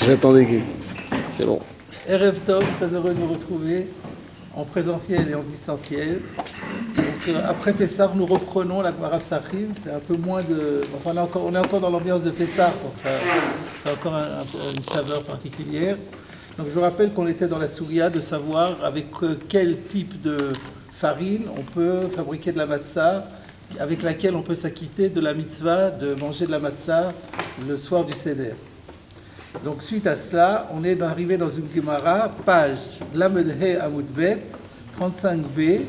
J'attendais que... C'est bon. Erev Tov, très heureux de nous retrouver en présentiel et en distanciel. Donc, après Pessah, nous reprenons la Gemara Psachim. C'est un peu moins de... Enfin, on est encore dans l'ambiance de Pessah, donc ça a encore une saveur particulière. Donc je vous rappelle qu'on était dans la Souria de savoir avec quel type de farine on peut fabriquer de la matzah, avec laquelle on peut s'acquitter de la mitzvah de manger de la matzah le soir du Seder. Donc suite à cela, on est arrivé dans une Gemara, page Lamed He Amud Bet, 35b,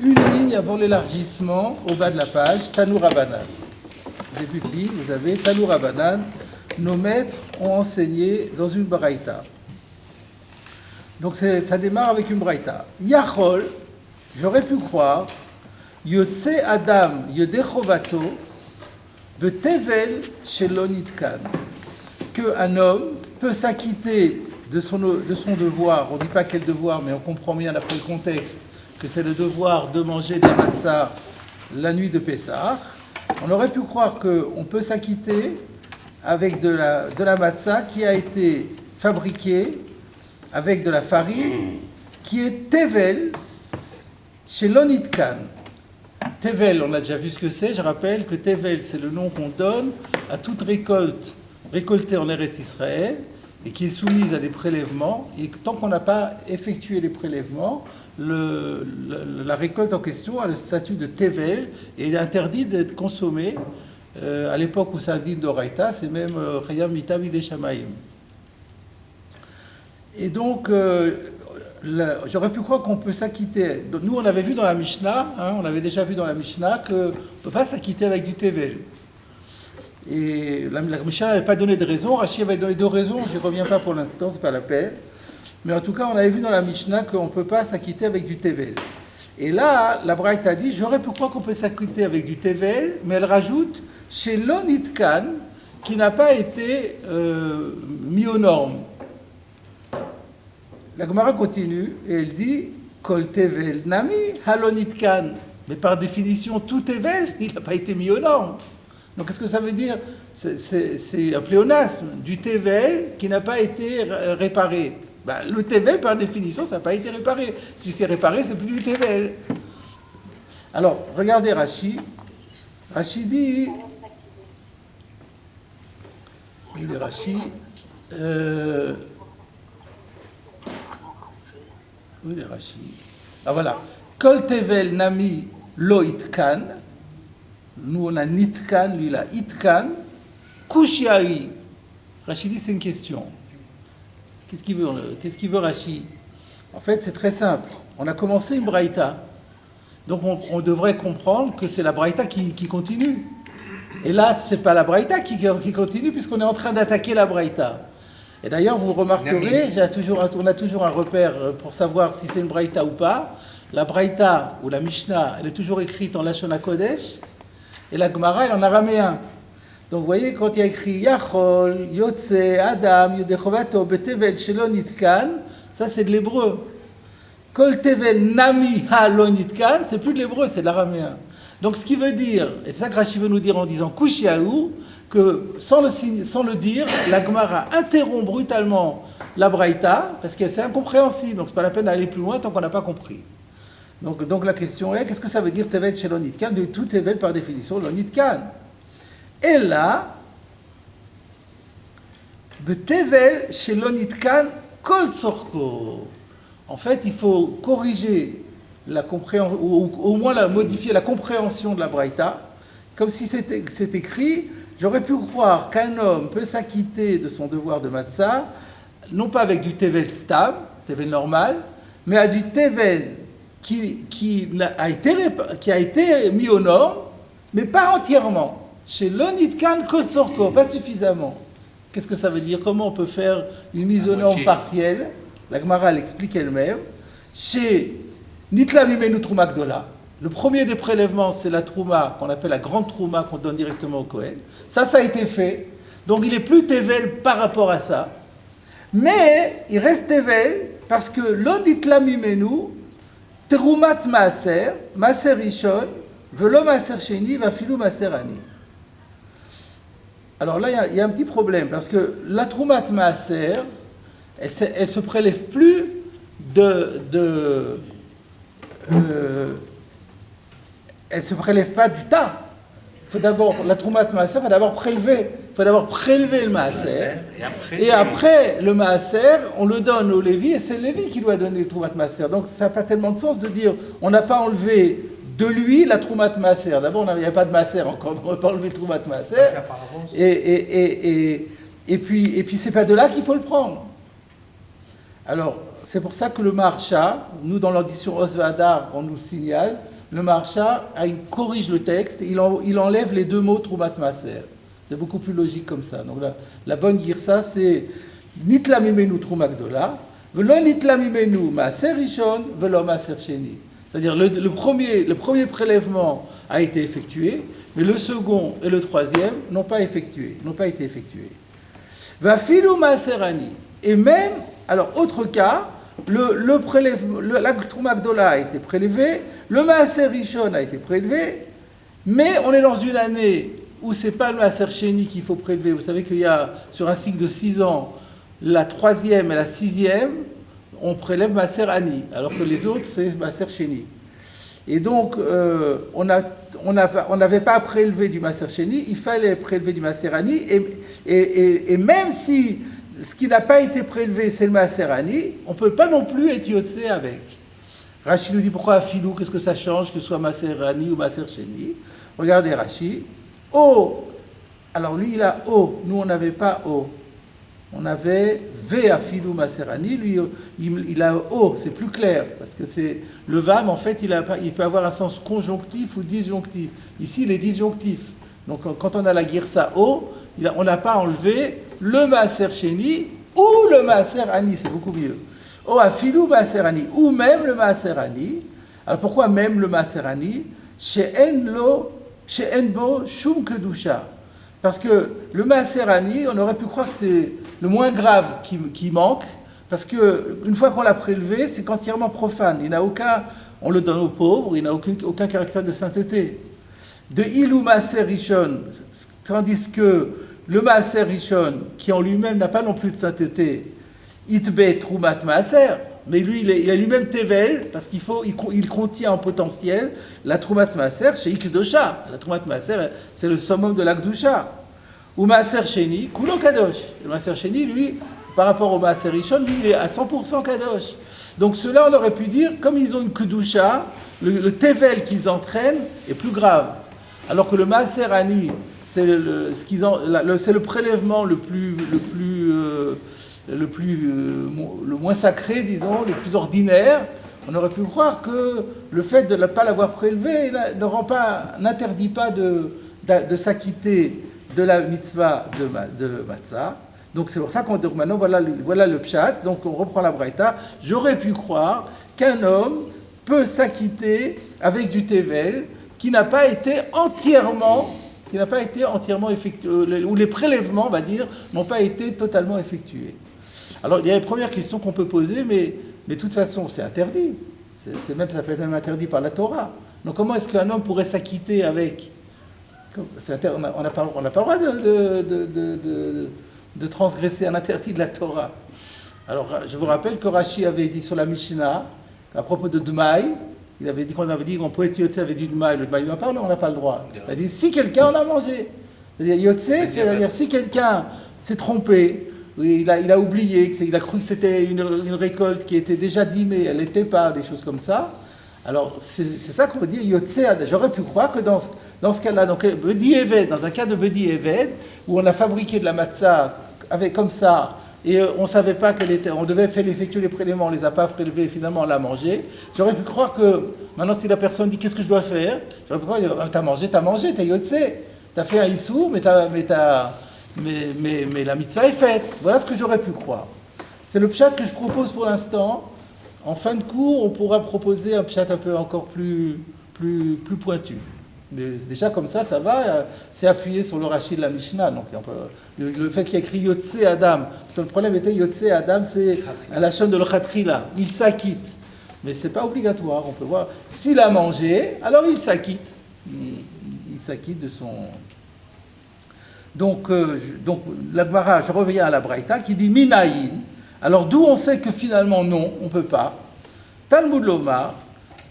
une ligne avant l'élargissement, au bas de la page, Tanour Rabbanan. Début de ligne, vous avez Tanour Rabbanan, nos maîtres ont enseigné dans une baraïta. Donc ça démarre avec une braïta. Yachol, j'aurais pu croire, Yotse Adam Yodechovato, Betevel Shelonitkan, qu'un homme peut s'acquitter de son devoir, on ne dit pas quel devoir, mais on comprend bien d'après le contexte que c'est le devoir de manger de la matzah la nuit de Pessah. On aurait pu croire qu'on peut s'acquitter avec de la matzah qui a été fabriquée avec de la farine qui est Tevel chez l'Onitkan. Tevel, on a déjà vu ce que c'est. Je rappelle que Tevel, c'est le nom qu'on donne à toute récolte récoltée en Eretz Israël et qui est soumise à des prélèvements. Et tant qu'on n'a pas effectué les prélèvements, la récolte en question a le statut de Tevel et est interdit d'être consommée. À l'époque où ça dit d'Oraïta, c'est même Chayam Mita Midei Shamayim. Et donc, j'aurais pu croire qu'on peut s'acquitter. Donc, nous, on avait vu dans la Mishnah, on avait déjà vu dans la Mishnah qu'on ne peut pas s'acquitter avec du Tevel. Et la Mishnah n'avait pas donné de raison. Rashi avait donné 2 raisons, je n'y reviens pas pour l'instant, c'est pas la peine. Mais en tout cas, on avait vu dans la Mishnah qu'on ne peut pas s'acquitter avec du Tevel. Et là, la Braïta dit, j'aurais pu croire qu'on peut s'acquitter avec du Tevel, mais elle rajoute, chez l'Onitkan, qui n'a pas été mis aux normes. La Gemara continue et elle dit Kol tevel nami halonitkan. Mais par définition, tout tevel, il n'a pas été mis aux normes. Donc qu'est-ce que ça veut dire ? C'est un pléonasme du tevel qui n'a pas été réparé. Le tevel, par définition, ça n'a pas été réparé. Si c'est réparé, c'est plus du tevel. Alors, regardez Rashi. Rashi dit. Il dit Rashi. Oui, les Rashi. Ah voilà. Kol tevel nami lo itkan. Nous on a nitkan, lui il a itkan. Kushiai. Rashi dit c'est une question. Qu'est-ce qu'il veut Rashi ? En fait, c'est très simple. On a commencé une braïta. Donc on devrait comprendre que c'est la braïta qui continue. Et là, c'est pas la braïta qui continue puisqu'on est en train d'attaquer la braïta. Et d'ailleurs, vous remarquerez, on a toujours un repère pour savoir si c'est une braïta ou pas. La braïta ou la Mishnah, elle est toujours écrite en Lashon HaKodesh, et la Gemara, elle est en araméen. Donc, vous voyez, quand il y a écrit Yachol, Yotse, Adam, Yodechovato, Betevel, Shelo Nitkan, ça c'est de l'hébreu. Kol Tevel, Nami, Ha, Nitkan, c'est plus de l'hébreu, c'est de l'araméen. Donc, ce qui veut dire, et c'est ça que Rashi veut nous dire en disant Kushiaou, que sans le dire, la Gemara interrompt brutalement la Braïta, parce que c'est incompréhensible, donc c'est pas la peine d'aller plus loin tant qu'on n'a pas compris. Donc la question est, qu'est-ce que ça veut dire Tevel chez l'Onitkan ? De tout Tevel par définition, l'Onitkan. Et là, Tevel chez l'Onitkan, Kol Tzorko. En fait, il faut corriger la compréhension, ou au moins modifier la compréhension de la Braïta, comme si c'est écrit. J'aurais pu croire qu'un homme peut s'acquitter de son devoir de matzah, non pas avec du tevel stam, tevel normal, mais à du tevel qui a été mis aux normes, mais pas entièrement. Chez l'onitkan kol sorko, pas suffisamment. Qu'est-ce que ça veut dire ? Comment on peut faire une mise aux normes partielle ? La Gemara l'explique elle-même. Chez nitla mimenu truma gdola. Le premier des prélèvements, c'est la trouma, qu'on appelle la grande trouma, qu'on donne directement au Kohen. Ça a été fait. Donc il est plus tevel par rapport à ça. Mais il reste tevel parce que l'onitla mimenu, terumat maaser rishon, velo maaser sheni, vafilu maaser ani. Alors là, il y a un petit problème, parce que la Troumat Maaser, elle se prélève plus elle se prélève pas du tas. Il faut d'abord, la Troumat Maaser, il faut d'abord prélever le Maaser. Et après le Maaser, on le donne au Lévi, et c'est le Lévi qui doit donner le Troumat Maaser. Donc ça n'a pas tellement de sens de dire, on n'a pas enlevé de lui la Troumat Maaser. D'abord, il n'y avait pas de Maaser encore, on n'a pas enlevé le Troumat Maaser. Et puis c'est pas de là qu'il faut le prendre. Alors, c'est pour ça que le Maharsha, nous dans l'audition Osvadar, on nous le signale, le Maharsha il corrige le texte, il enlève les deux mots Troumat Maaser. C'est beaucoup plus logique comme ça. Donc la bonne girsa, c'est Nitla mimenu Trouma Gdola, velo nitla mimenu Maaser Rishon, velo Maaser Sheni. C'est-à-dire le premier prélèvement a été effectué, mais le second et le troisième n'ont pas été effectués. Va filu Maaser Ani. Et même, alors autre cas, le prélèvement, la Trouma Gdola a été prélevé, le Maaser Rishon a été prélevé, mais on est dans une année où c'est pas le Maaser Sheni qu'il faut prélever. Vous savez qu'il y a, sur un cycle de 6 ans, la 3e et la 6e, on prélève Maaser Ani, alors que les autres, c'est Maaser Sheni. Et donc, on n'avait pas à prélever du Maaser Sheni, il fallait prélever du Maaser Ani, et même si ce qui n'a pas été prélevé, c'est le Maaser Ani, on ne peut pas non plus être Yotse avec. Rashi nous dit pourquoi Filou, qu'est-ce que ça change, que ce soit Maaser Ani ou Maaser Sheni. Regardez Rashi. O, alors lui il a O, nous on n'avait pas O. On avait V à Filou Maaserani, lui il a O, c'est plus clair, parce que c'est le VAM en fait il peut avoir un sens conjonctif ou disjonctif. Ici il est disjonctif. Donc quand on a la Girsa O, on n'a pas enlevé le Maaser Sheni ou le Maaser Ani, c'est beaucoup mieux. O à Filou Maaserani, ou même le Maaserani. Alors pourquoi même le Maaserani? Chez Enbo Shum Kedusha. Parce que le Maaserani, on aurait pu croire que c'est le moins grave qui manque, parce qu'une fois qu'on l'a prélevé, c'est entièrement profane. Il n'a aucun, on le donne aux pauvres, il n'a aucun caractère de sainteté. De Ilou Maaser Rishon, tandis que le Maaser Rishon, qui en lui-même n'a pas non plus de sainteté, Itbe Troumat Maaser, mais lui, il a lui-même Tevel, parce il contient en potentiel la Troumat Maaser chez Ikdosha. La Troumat Maaser, c'est le summum de l'Akdusha. Ou Maaser Sheni, Kulo Kadosh. Le Maaser Sheni, lui, par rapport au Maaser Rishon, lui, il est à 100% Kadosh. Donc ceux-là, on aurait pu dire, comme ils ont une Kudusha, le Tevel qu'ils entraînent est plus grave. Alors que le Maaser Ani, c'est le prélèvement le moins sacré, disons, le plus ordinaire. On aurait pu croire que le fait de ne pas l'avoir prélevé n'interdit pas de s'acquitter de la mitzvah de matzah. Donc c'est pour ça qu'on dit maintenant, voilà le pshat. Donc on reprend la braïta. J'aurais pu croire qu'un homme peut s'acquitter avec du tevel qui n'a pas été entièrement effectué, ou les prélèvements, on va dire, n'ont pas été totalement effectués. Alors, il y a une première question qu'on peut poser, mais de toute façon, c'est interdit. Ça peut être même interdit par la Torah. Donc, comment est-ce qu'un homme pourrait s'acquitter avec... On n'a pas le droit de transgresser un interdit de la Torah. Alors, je vous rappelle que Rashi avait dit sur la Mishnah, à propos de Dmaï, il avait dit qu'on pouvait être yoté avec du Dmaï. Le Dmaï, il n'a pas, on n'a pas le droit. Il a dit, si quelqu'un en a mangé. C'est-à-dire, yoté, c'est-à-dire, si quelqu'un s'est trompé, il a oublié, il a cru que c'était une récolte qui était déjà dimée, elle n'était pas, des choses comme ça. Alors, c'est ça qu'on veut dire Yotse. J'aurais pu croire que dans ce cas-là, donc Bedi Eved, dans un cas de Bedi Eved, où on a fabriqué de la matzah comme ça, et on ne savait pas qu'elle était, on devait effectuer les prélèvements, on ne les a pas prélevés, finalement on l'a mangé. J'aurais pu croire que, maintenant si la personne dit qu'est-ce que je dois faire, j'aurais pu croire, t'as mangé, t'es Yotse. T'as fait un issou, mais la mitzvah est faite. Voilà ce que j'aurais pu croire. C'est le pshat que je propose pour l'instant. En fin de cours, on pourra proposer un pshat un peu encore plus pointu. Mais déjà comme ça va. C'est appuyé sur le Rashi de la Mishnah. Donc le fait qu'il y a écrit Yotse Adam. Parce que le problème était Yotse Adam, c'est à la chaîne de l'Khatrila. Il s'acquitte. Mais c'est pas obligatoire. On peut voir. S'il a mangé, alors il s'acquitte. Il s'acquitte de Donc la Gemara, je reviens à la Braïta, qui dit Minaïn. Alors d'où on sait que finalement non, on ne peut pas. Talmud Lomar,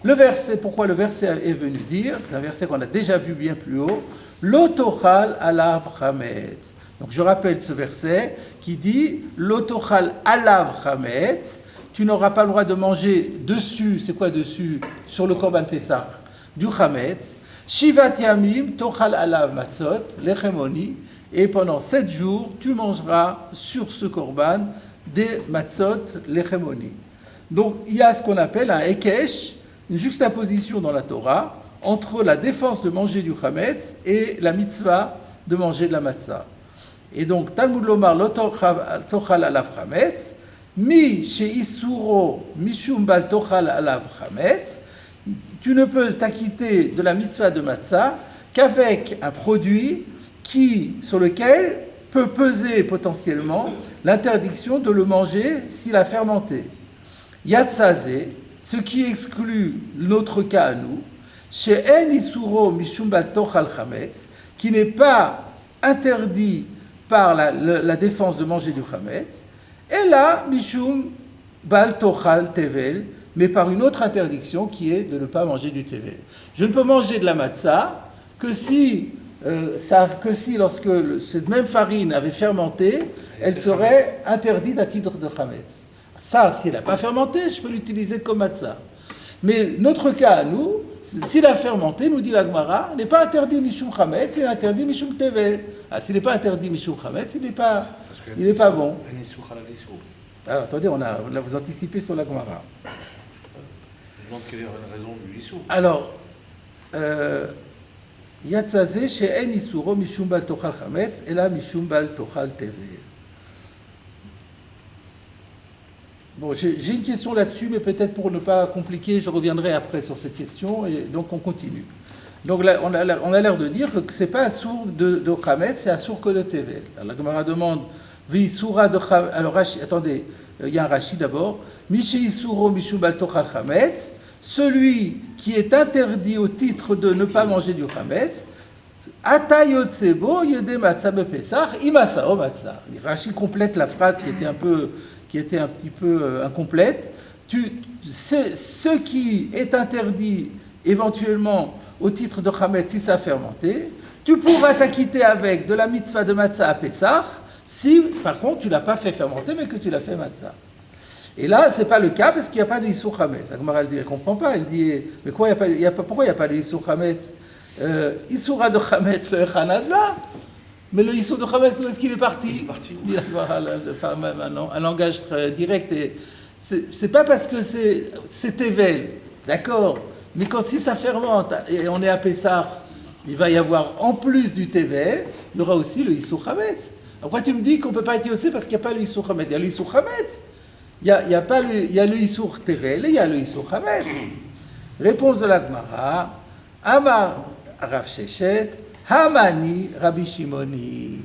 le verset, pourquoi le verset est venu dire, c'est un verset qu'on a déjà vu bien plus haut, L'otochal alav chametz. Donc je rappelle ce verset qui dit L'otochal alav chametz, tu n'auras pas le droit de manger dessus, c'est quoi dessus? Sur le Korban Pessah, du chametz. Shivat yamim tochal alav matzot, lechemoni, et pendant 7 jours, tu mangeras sur ce Korban des matzot, lechemoni. Donc il y a ce qu'on appelle un ekesh, une juxtaposition dans la Torah, entre la défense de manger du chametz et la mitzvah de manger de la matzah. Et donc, Talmud Lomar, lo tochal alav chametz, mi she'isuro mishum bal tochal alav chametz, tu ne peux t'acquitter de la mitzvah de matzah qu'avec un produit sur lequel peut peser potentiellement l'interdiction de le manger s'il a fermenté. Yatzazé, ce qui exclut notre cas à nous, chez En Isuro Mishum Bal Tochal Chametz, qui n'est pas interdit par la défense de manger du Chametz, et là, Mishum Bal Tochal Tevel, mais par une autre interdiction qui est de ne pas manger du Tevel. Je ne peux manger de la matzah que si lorsque cette même farine avait fermenté, elle serait interdite à titre de Chametz. Ça, si elle n'a pas fermenté, je peux l'utiliser comme matzah. Mais notre cas à nous, s'il a fermenté, nous dit la Gemara, n'est pas interdit Mishum Chametz, il est interdit Mishum Tevel. Ah, s'il n'est pas interdit Mishum Chametz, il n'est pas bon. Alors attendez, là, vous anticipez sur la Gemara. Je demande quelle est la raison du Issou. Alors, Yatzazé chez En Isuro Mishum Bal Tochal Chametz, et là Mishum Bal Tochal Tevel. Bon, j'ai une question là-dessus, mais peut-être pour ne pas compliquer, je reviendrai après sur cette question, et donc on continue. Donc là, on a l'air de dire que ce n'est pas un sourd de Chametz, c'est un sourd que de Tevel. Alors, la Gemara demande, V'isura de Chametz, alors attendez, il y a un Rashi d'abord, Miché Isuro Mishum Bal Tochal Chametz, celui qui est interdit au titre de ne pas manger du Chametz, Ata yotsebo yede matzah bepesach imasa o matzah. Rashi complète la phrase qui était un petit peu incomplète. Ce qui est interdit éventuellement au titre de Chametz si ça a fermenté, tu pourras t'acquitter avec de la mitzvah de matzah à Pessah si par contre tu ne l'as pas fait fermenter mais que tu l'as fait matzah. Et là, ce n'est pas le cas parce qu'il n'y a pas de Issur Chametz. La Gemara, elle ne comprend pas. Elle dit, mais pourquoi il n'y a pas de Issur Chametz? Issura de Chametz, le Echanaz là. Mais le Issur de Chametz, où est-ce qu'il est parti? Il est parti. Il a un langage très direct. C'est pas parce que c'est Tevel, d'accord. Mais si ça fermente et on est à Pessah, il va y avoir en plus du Tevel, il y aura aussi le Issur Chametz. Après, tu me dis qu'on ne peut pas être yotzé parce qu'il n'y a pas le Issur Chametz. Il y a le Issur Chametz. Il y a le Issur Tevel et il y a le Issur Chametz. Réponse de la Gemara. Amar Rav Sheshet, Hamani Rabbi Shimoni.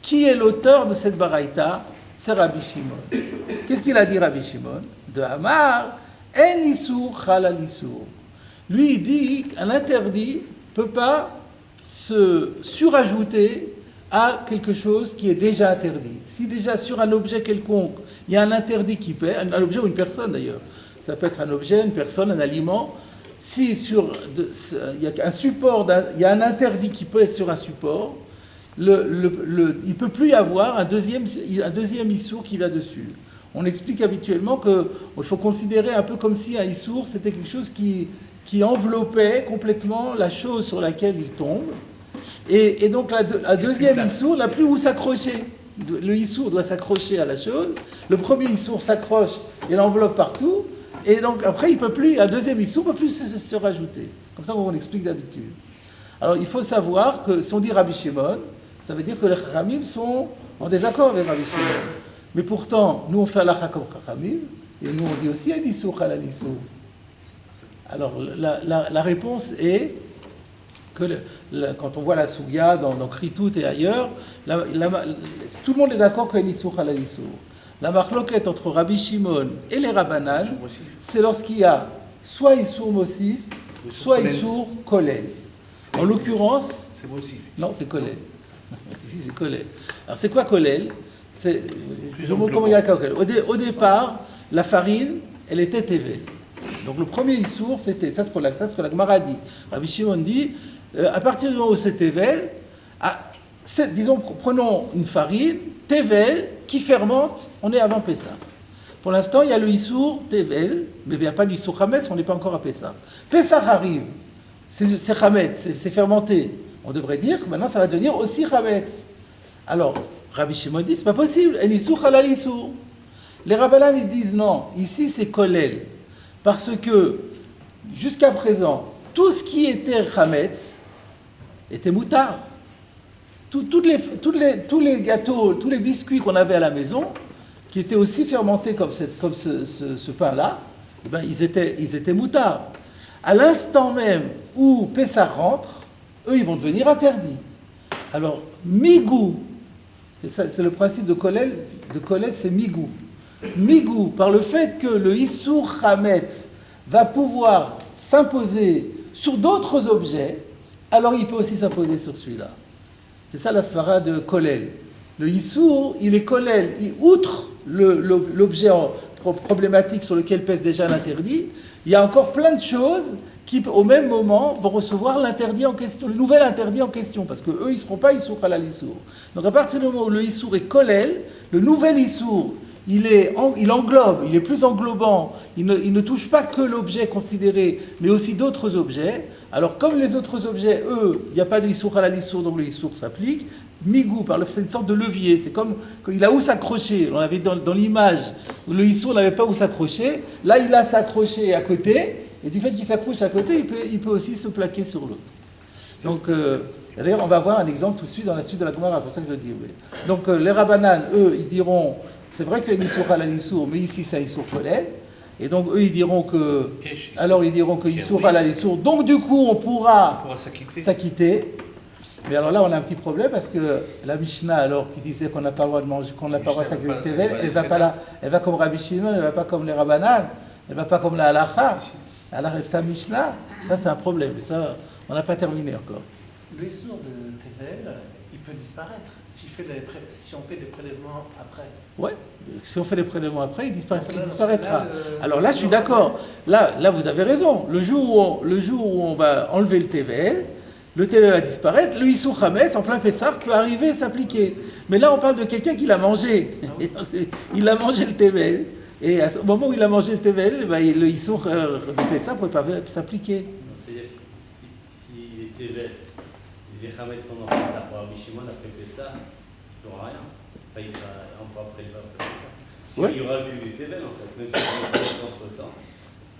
Qui est l'auteur de cette baraïta? C'est Rabbi Shimon. Qu'est-ce qu'il a dit Rabbi Shimon? De Amar, En Issur Chalal Issur. Lui, il dit qu'un interdit ne peut pas se surajouter à quelque chose qui est déjà interdit. Si déjà sur un objet quelconque, il y a un interdit qui pèse, un objet ou une personne d'ailleurs, ça peut être un objet, une personne, un aliment, si il y a un support, il y a un interdit qui pèse sur un support, il ne peut plus y avoir un deuxième issour qui va dessus. On explique habituellement qu'il faut considérer un peu comme si un issour, c'était quelque chose qui enveloppait complètement la chose sur laquelle il tombe. Et donc la deuxième issour n'a plus où s'accrocher. Le issour doit s'accrocher à la chose. Le premier issour s'accroche et l'enveloppe partout. Et donc après, un deuxième issour ne peut plus se rajouter. Comme ça, on l'explique d'habitude. Alors il faut savoir que si on dit Rabbi Shimon, ça veut dire que les Chachamim sont en désaccord avec Rabbi Shimon. Mais pourtant, nous on fait halakha comme Chachamim, et nous on dit aussi un issour halal issour. Alors la réponse est que quand on voit la Souya dans Kritout et ailleurs, tout le monde est d'accord qu'il y a un issour halal issour. La marloquette entre Rabbi Shimon et les Rabbanan, c'est lorsqu'il y a soit issour mossif, soit issour kolel. En l'occurrence, c'est mossif. Non, c'est kolel. Ici, c'est Kolel. Alors, c'est quoi Kolel? C'est Plus je vous montre comment il y a Kolel. Au départ, la farine, elle était Tevel. Donc, le premier Issour, c'était, ça, c'est ce que la Gemara dit. Rabbi Shimon dit, à partir du moment où c'est Tevel, disons, prenons une farine, Tevel, qui fermente, on est avant Pessah. Pour l'instant, il y a le Issour, Tevel, mais il n'y a pas du Issour Hametz, on n'est pas encore à Pessah. Pessah arrive, c'est Hametz, c'est fermenté. On devrait dire que maintenant, ça va devenir aussi Hametz. Alors, Rabbi Shimon dit, c'est pas possible, el Issour halal Issour. Les Rabbanan, ils disent non, ici c'est Kolel, parce que, jusqu'à présent, tout ce qui était Hametz était moutard. Tous les gâteaux, tous les biscuits qu'on avait à la maison, qui étaient aussi fermentés comme ce pain-là, eh ben, ils étaient moutards. À l'instant même où Pessah rentre, eux, ils vont devenir interdits. Alors, migou, c'est le principe de Kolel, c'est migou. Migou, par le fait que le Issour Hametz va pouvoir s'imposer sur d'autres objets, alors il peut aussi s'imposer sur celui-là. C'est ça la svara de Kolel. Le Issour, il est Kolel. Outre l'objet problématique sur lequel pèse déjà l'interdit, il y a encore plein de choses qui, au même moment, vont recevoir l'interdit en question, le nouvel interdit en question, parce qu'eux, ils ne seront pas Issour halal Issour. Donc à partir du moment où le Issour est Kolel, le nouvel Issour, il englobe, il est plus englobant, il ne touche pas que l'objet considéré, mais aussi d'autres objets. Alors comme les autres objets, eux, il n'y a pas de Issour halal Issour, donc le Issour s'applique. Migou, c'est une sorte de levier, c'est comme quand il a où s'accrocher. On avait dans l'image où le Issour n'avait pas où s'accrocher, là il a s'accroché à côté, et du fait qu'il s'accroche à côté, il peut aussi se plaquer sur l'autre. Donc, d'ailleurs, on va voir un exemple tout de suite dans la suite de la Gemara, c'est pour ça que je le dis. Oui. Donc les Rabbanan, eux, ils diront, c'est vrai qu'il y a une Issour halal Issour, mais ici c'est un Issour Kolel. Et donc eux, ils diront que Issour halal Issour, donc du coup on pourra s'acquitter. Mais alors là, on a un petit problème parce que la Mishnah, alors, qui disait qu'on n'a pas le droit de manger, qu'on n'a pas le droit de s'acquitter, elle va comme Rabbi Shimon, elle ne va pas comme les Rabbanan, elle ne va pas comme la Halacha. Alors, sa Mishnah, ça c'est un problème. Ça, on n'a pas terminé encore. Le Issour de Tevel, il peut disparaître si on fait des prélèvements après. Oui, si on fait des prélèvements après, il disparaîtra. Alors là, je suis d'accord. Là, vous avez raison. Le jour où on va enlever le Tevel, le Tevel va disparaître, le Issour Hametz, en plein Pessah, peut arriver et s'appliquer. Mais là, on parle de quelqu'un qui l'a mangé. Il a mangé le Tevel. Et au moment où il a mangé le Tevel, le Issour de Pessah ne peut pas s'appliquer. C'est-à-dire si les Tevel, les Hametz pendant Pessah, pour Rabbi Shimon, après Pessah, il n'y aura rien. Enfin, il sera encore après Pessah. Ouais. Il n'y aura plus les Tevel, en fait, même si on a fait entre-temps.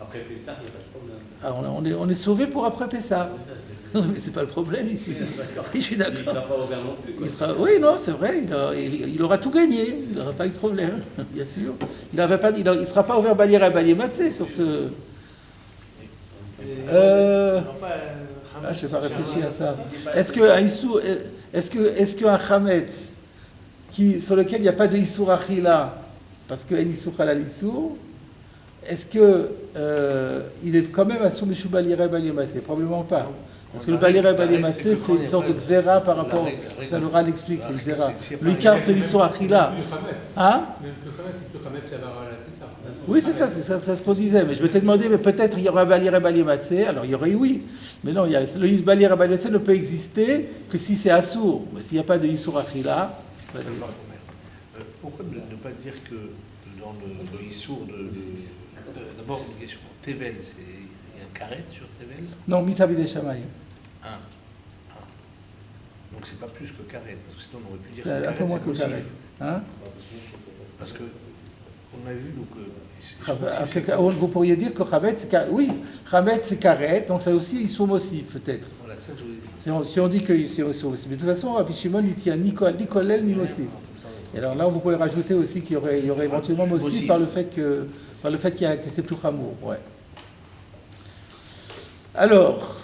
Après Pessah, il n'y a pas de problème. Ah, on est sauvé pour après Pessah. Mais c'est pas le problème ici. Je suis d'accord. Il ne sera pas ouvert non plus. Oui, non, c'est vrai. Il aura tout gagné. Il n'aura pas eu de problème, bien sûr. Il ne sera pas ouvert Balier à Balier Matzé sur ce. Je ne vais pas réfléchir à ça. Est-ce qu'un Hametz sur lequel il n'y a pas de Issour Achila, parce qu'il y a une Issour halal Issour, est-ce qu'il est quand même Assour Mishou Balier Balier Matzé? Probablement pas. Parce que le Balier Balier Matzé, c'est une sorte de xéra par rapport. Ça le Ral explique, c'est une xéra. L'Ikar, c'est l'Issour Achila. Hein? Oui, c'est ça ce qu'on disait. Mais je m'étais demandé, mais peut-être il y aura Balier Balier Matzé. Alors il y aurait oui. Mais non, le Balier Balier Matzé ne peut exister que si c'est Assour. Mais s'il n'y a pas de Issour Achila. Pourquoi ne pas dire que dans le Issour d'abord une question. Tevel, il y a un carré sur Tevel? Non, Mitabi Shamaï. Donc c'est pas plus que carré, parce que sinon on aurait pu dire que carré, un peu moins que carré. Hein? Parce que on a vu donc vous pourriez dire que Hametz c'est carré. Oui, Hametz c'est carré, donc ça aussi ils sont aussi peut-être. Voilà, ça que je voulais dire. Si on dit qu'ils sont aussi. Mais de toute façon, Rabbi Shimon il tient ni Kolel ni Mossif. Et alors là, vous pouvez rajouter aussi qu'il y aurait éventuellement Mossif par le fait que c'est plus Hamour. Ouais. Alors,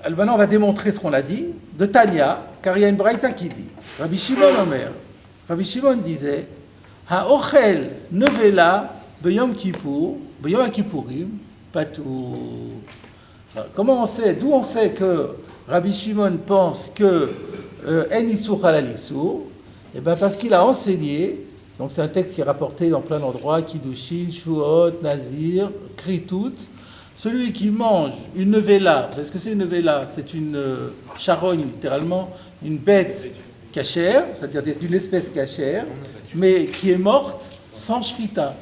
maintenant on va démontrer ce qu'on a dit de Tanya, car il y a une braïta qui dit, Rabbi Shimon disait, Ha'ochel nevela beyom Kippour, beyom Kippourim, patou. Comment on sait, d'où on sait que Rabbi Shimon pense que En Issour Halal Issour, et ben parce qu'il a enseigné, donc c'est un texte qui est rapporté dans plein d'endroits, Kiddushin, Shuot, Nazir, Kritout, celui qui mange une nevela, vous savez ce que c'est une nevela? C'est une charogne, littéralement, une bête cachère, c'est-à-dire d'une espèce cachère, mais qui est morte sans shrita.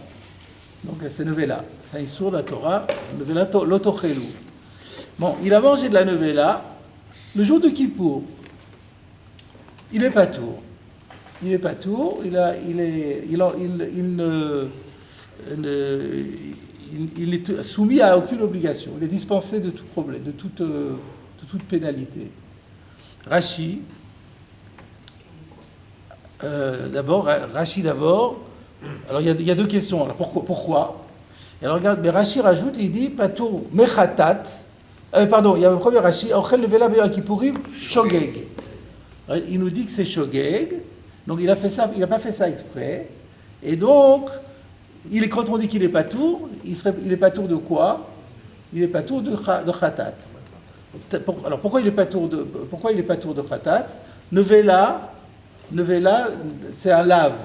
Donc c'est nevela, c'est un Issour de la Torah, nevela l'otochelou. Bon, il a mangé de la nevela le jour de Kippour. Il est pas tour. Il est pas tour. Il est soumis à aucune obligation. Il est dispensé de tout problème, de toute pénalité. Rashi. D'abord. Alors il y a deux questions. Alors pourquoi? Et alors regarde, mais Rashi rajoute, il dit patour mechatat. Pardon, il y a le premier Rashi, Ochel levela b'yom kippurim shogeg. Il nous dit que c'est shogeg, donc il n'a pas fait ça exprès, et donc, quand on dit qu'il est patour, il est patour de quoi? Il est patour de khatat. Alors pourquoi il est patour de khatat? Nevela, c'est un lave.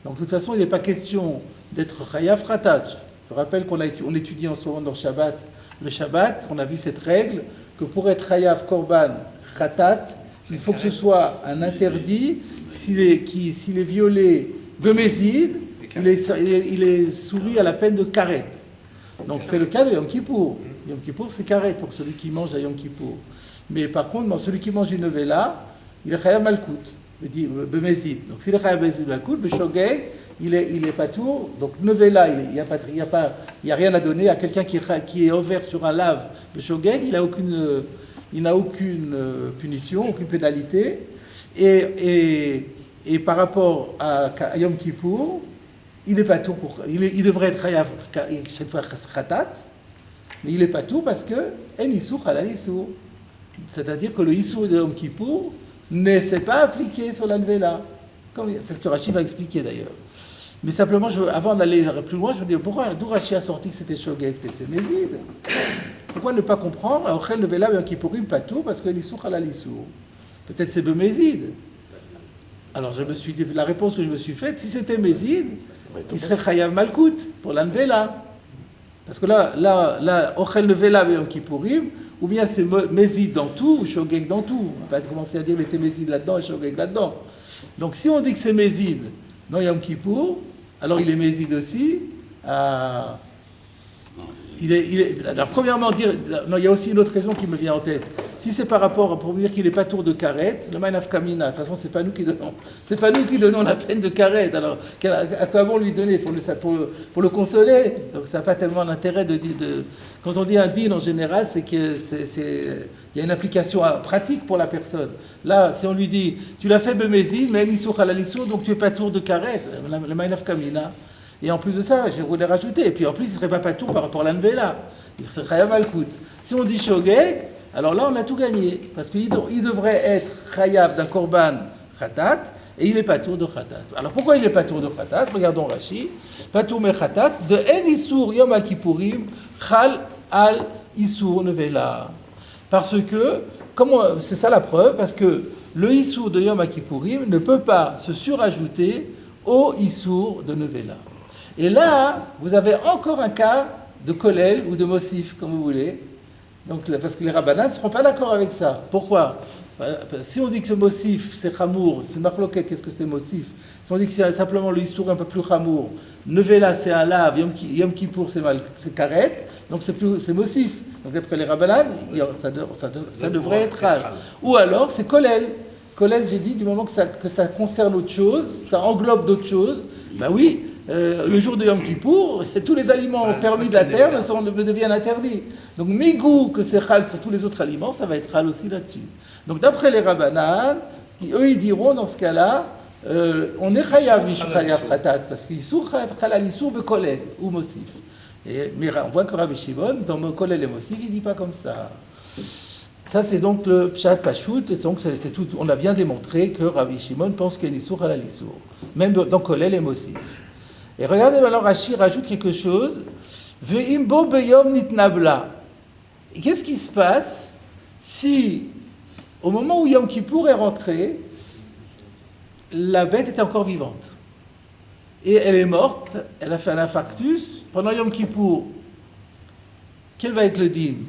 Donc de toute façon, il n'est pas question d'être chayav khatat. Je rappelle qu'on étudie en ce moment dans Shabbat. Le Shabbat, on a vu cette règle que pour être chayav korban khatat, il faut que ce soit un interdit. S'il est violé bemezid, il est soumis à la peine de karet. Donc c'est le cas de Yom Kippour. Yom Kippour, c'est karet pour celui qui mange à Yom Kippour. Mais par contre, celui qui mange une nevela, il est chayav malkout, bemezid. Donc s'il est chayav malkout, beshogeg, il est patour. Donc nevela, il y a rien à donner à quelqu'un qui est ouvert sur un lave beshogeg, il n'a aucune punition, aucune pénalité. Et par rapport à Yom Kippour, il est pas tout il devrait être chayav cette fois khatat, mais il est pas tout parce que en Issour halal Issour, c'est-à-dire que le Issour de Yom Kippour ne s'est pas appliqué sur la nevela. C'est ce que Rashi va expliquer d'ailleurs. Mais simplement, avant d'aller plus loin, je veux dire, d'où Rashi a sorti que c'était shogeg, peut-être c'est mezid. Pourquoi ne pas comprendre? Ochel nevela b'yom kippurim pas tout parce que l'Issour halal Issour. Peut-être c'est bemezid. Alors la réponse que je me suis faite, si c'était mezid, il serait chayav malkout pour la nevela. Parce que là, ochel nevela b'yom kippurim, ou bien c'est mezid dans tout, ou shogeg dans tout. On va commencer à dire mettez mezid là-dedans et shogeg là-dedans. Donc si on dit que c'est mezid dans Yom Kippour, alors il est mezid aussi à... Alors, premièrement, il y a aussi une autre raison qui me vient en tête. Si c'est par rapport pour dire qu'il est pas tour de karet, le manaf kamina, de toute façon, c'est pas nous qui donnons la peine de karet. Alors, à quoi bon lui donner pour le consoler? Donc, ça n'a pas tellement d'intérêt de dire. Quand on dit un din en général, c'est qu'il y a une application pratique pour la personne. Là, si on lui dit, tu l'as fait bemezi, mais l'issour halal issour, donc tu es pas tour de karet, le manaf kamina. Et en plus de ça, je voulais rajouter, et puis en plus, il ne serait pas patour par rapport à la nevela. Il serait chayav malkout. Si on dit shogeg, alors là, on a tout gagné. Parce qu'il devrait être chayav d'un korban khatat, et il est patour de khatat. Alors pourquoi il est patour de khatat? Regardons Rashi. Patour me khatat, de en issour yom kippurim, chal al issour nevela. Parce que, c'est ça la preuve, parce que le issour de yom kippurim ne peut pas se surajouter au issour de nevela. Et là, vous avez encore un cas de kolel ou de mossif, comme vous voulez. Donc, parce que les rabbanan ne seront pas d'accord avec ça. Pourquoi? Si on dit que ce mossif, c'est chamour, c'est marloquet, qu'est-ce que c'est mossif? Si on dit que c'est simplement le histoire un peu plus chamour, nevela c'est un lave, yom kippour c'est karet, donc c'est mossif. Donc après les rabbanan, ça devrait être rage. Ou alors c'est kolel. Kolel, j'ai dit, du moment que ça concerne autre chose, ça englobe d'autres choses, ben oui, le jour de Yom Kippour, tous les aliments permis de la terre deviennent interdits. Donc, migou, que c'est chal sur tous les autres aliments, ça va être chal aussi là-dessus. Donc, d'après les rabbanan, eux, ils diront, dans ce cas-là, on est chayav chayav khatat, parce qu'il sourd chalal issour bekolel, ou mossif. Mais on voit que Rabbi Shimon, dans kolel et mossif, il ne dit pas comme ça. Ça, c'est donc le pshat pachout, et donc c'est tout. On a bien démontré que Rabbi Shimon pense qu'il y a l'issour à la lissour, même dans kolel et mossif. Et regardez maintenant, Rashi rajoute quelque chose. Ve'imbo beyom nitnabla. Qu'est-ce qui se passe si Au moment où Yom Kippour est rentré, la bête était encore vivante. Et elle est morte, elle a fait un infarctus. Pendant Yom Kippour, quel va être le dîme?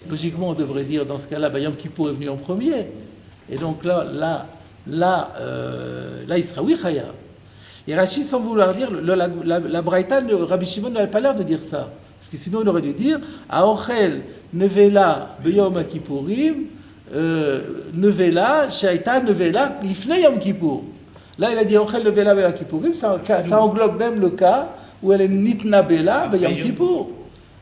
Logiquement, on devrait dire dans ce cas-là, Yom Kippour est venu en premier. Et donc là, il sera oui Chaya. Et Rachid, sans vouloir dire, la Braïta, Rabbi Shimon n'avait pas l'air de dire ça. Parce que sinon, il aurait dû dire Aochel nevela beyom kippourim, nevela, shaita nevela, lifnei Yom Kippour. Là, il a dit Aochel nevela beyom kippourim, ça englobe même le cas où elle est nitna bela beyom Kippour.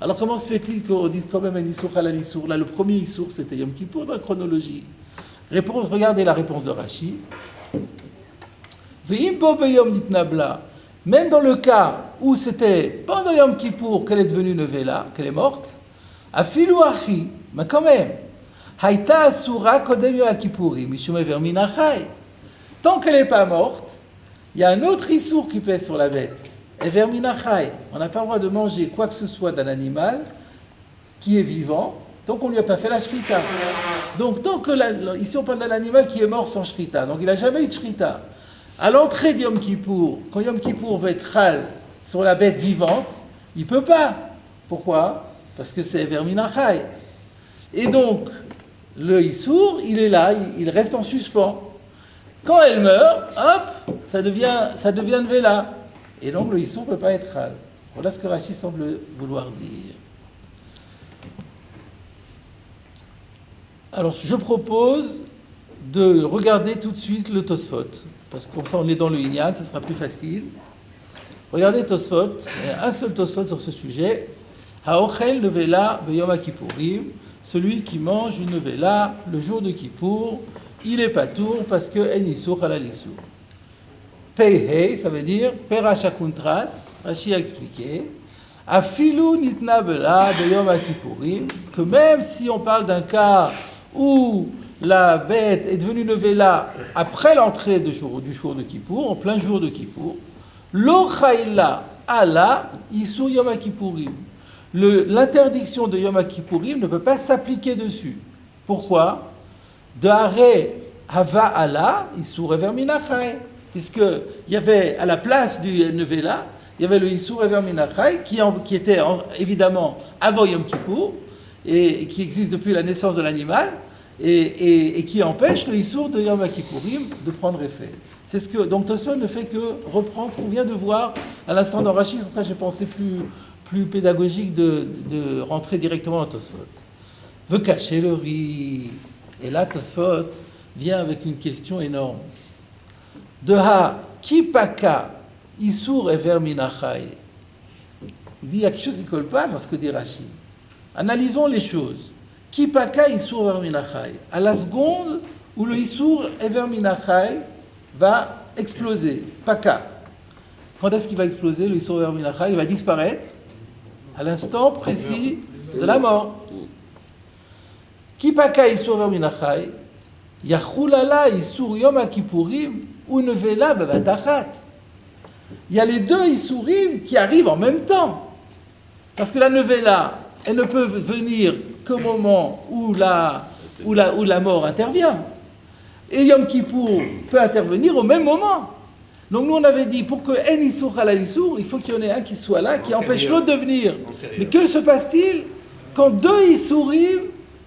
Alors comment se fait-il qu'on dise quand même un Issour à la Issour? Là, le premier Issour, c'était Yom Kippour dans la chronologie. Réponse, regardez la réponse de Rashi. Même dans le cas où c'était pendant Yom Kippour qu'elle est devenue Nevela, qu'elle est morte, Afilu Achi, mais quand même, Haïta Asura Kodem Yom Kippourim, Mishum Ever Minachai. Tant qu'elle n'est pas morte, il y a un autre Issour qui pèse sur la bête. Ever Minachai. On n'a pas le droit de manger quoi que ce soit d'un animal qui est vivant, tant qu'on ne lui a pas fait la shrita. Donc, tant que ici on parle d'un animal qui est mort sans shrita, donc il n'a jamais eu de shrita. À l'entrée de Yom Kippour, quand Yom Kippour veut être chal sur la bête vivante, il ne peut pas. Pourquoi? Parce que c'est Verminachai. Et donc, le Issour, il est là, il reste en suspens. Quand elle meurt, hop, ça devient Nevela. Et donc le Issour ne peut pas être chal. Voilà ce que Rashi semble vouloir dire. Alors, je propose de regarder tout de suite le Tosfot, parce que comme ça on est dans le Inyan, ça sera plus facile. Regardez Tosfot, il y a un seul Tosfot sur ce sujet. Haochel nevela beyom kippourim, celui qui mange une nevela le jour de Kippour, il est patour parce que en Issour ala l'Issour. Pei, ça veut dire Perachakuntras, Rashi a expliqué. Afilu nitna bela beyom kippourim, que même si on parle d'un cas où la bête est devenue nevela après l'entrée du jour de Kippour, en plein jour de Kippour, lo chayla ala isur yom kippourim. L'interdiction de Yom Kippourim ne peut pas s'appliquer dessus. Pourquoi? De hare hava ala isur ever minachai. Puisqu'il y avait, à la place du nevela, il y avait le isur ever minachai qui était évidemment avant Yom Kippour et qui existe depuis la naissance de l'animal et qui empêche le isur de Yom Kippourim de prendre effet. C'est ce que, donc Tosfot ne fait que reprendre ce qu'on vient de voir à l'instant dans Rashi. Pourquoi j'ai pensé plus pédagogique de rentrer directement dans Tosfot. Veut cacher le riz. Et là, Tosfot vient avec une question énorme. De ha kipaka isur ever minachai. Il dit il y a quelque chose qui ne colle pas dans ce que dit Rashi. Analysons les choses. Kipaka isur ever minachai. À la seconde où le isur ever minachai va exploser. Paka. Quand est-ce qu'il va exploser, le isur ever minachai? Il va disparaître à l'instant précis de la mort. Kipaka isur ever minachai. Yachulala isur yom kippourim. Ou nevela bevatachat. Il y a les deux isurim qui arrivent en même temps. Parce que la nevela, elle ne peut venir qu'au moment où la mort intervient. Et Yom Kippour peut intervenir au même moment. Donc nous on avait dit, pour que en isur ala isur, il faut qu'il y en ait un qui soit là, qui empêche l'autre de venir. Mais que se passe-t-il quand deux isurim